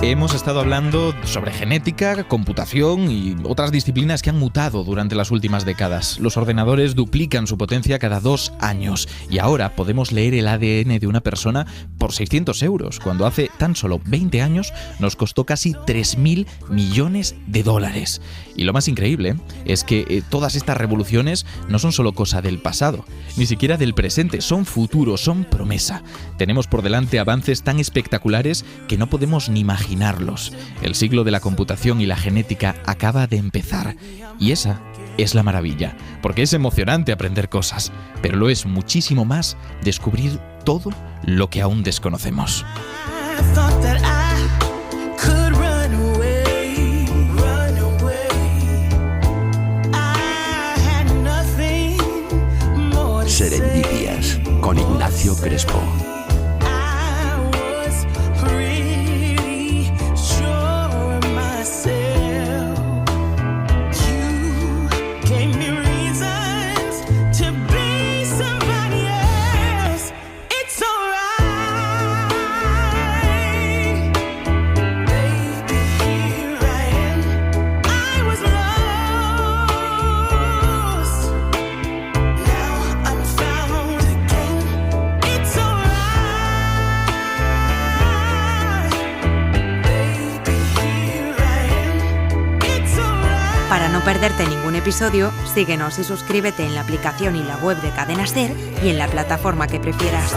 Hemos estado hablando sobre genética, computación y otras disciplinas que han mutado durante las últimas décadas. Los ordenadores duplican su potencia cada 2 años y ahora podemos leer el ADN de una persona por 600 euros, cuando hace tan solo 20 años nos costó casi 3.000 millones de dólares. Y lo más increíble es que todas estas revoluciones no son solo cosa del pasado, ni siquiera del presente, son futuro, son promesa. Tenemos por delante avances tan espectaculares que no podemos ni imaginarlos. El siglo de la computación y la genética acaba de empezar. Y esa es la maravilla, porque es emocionante aprender cosas, pero lo es muchísimo más descubrir todo lo que aún desconocemos. Serendipias con Ignacio Crespo. Para no perderte ningún episodio, síguenos y suscríbete en la aplicación y la web de Cadena SER y en la plataforma que prefieras.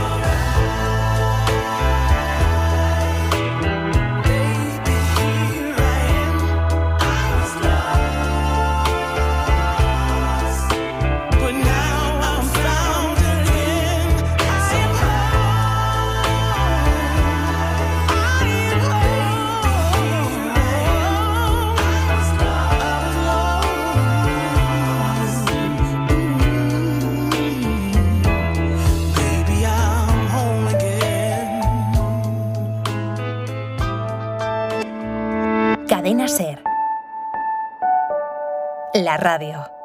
Cadena SER. La radio.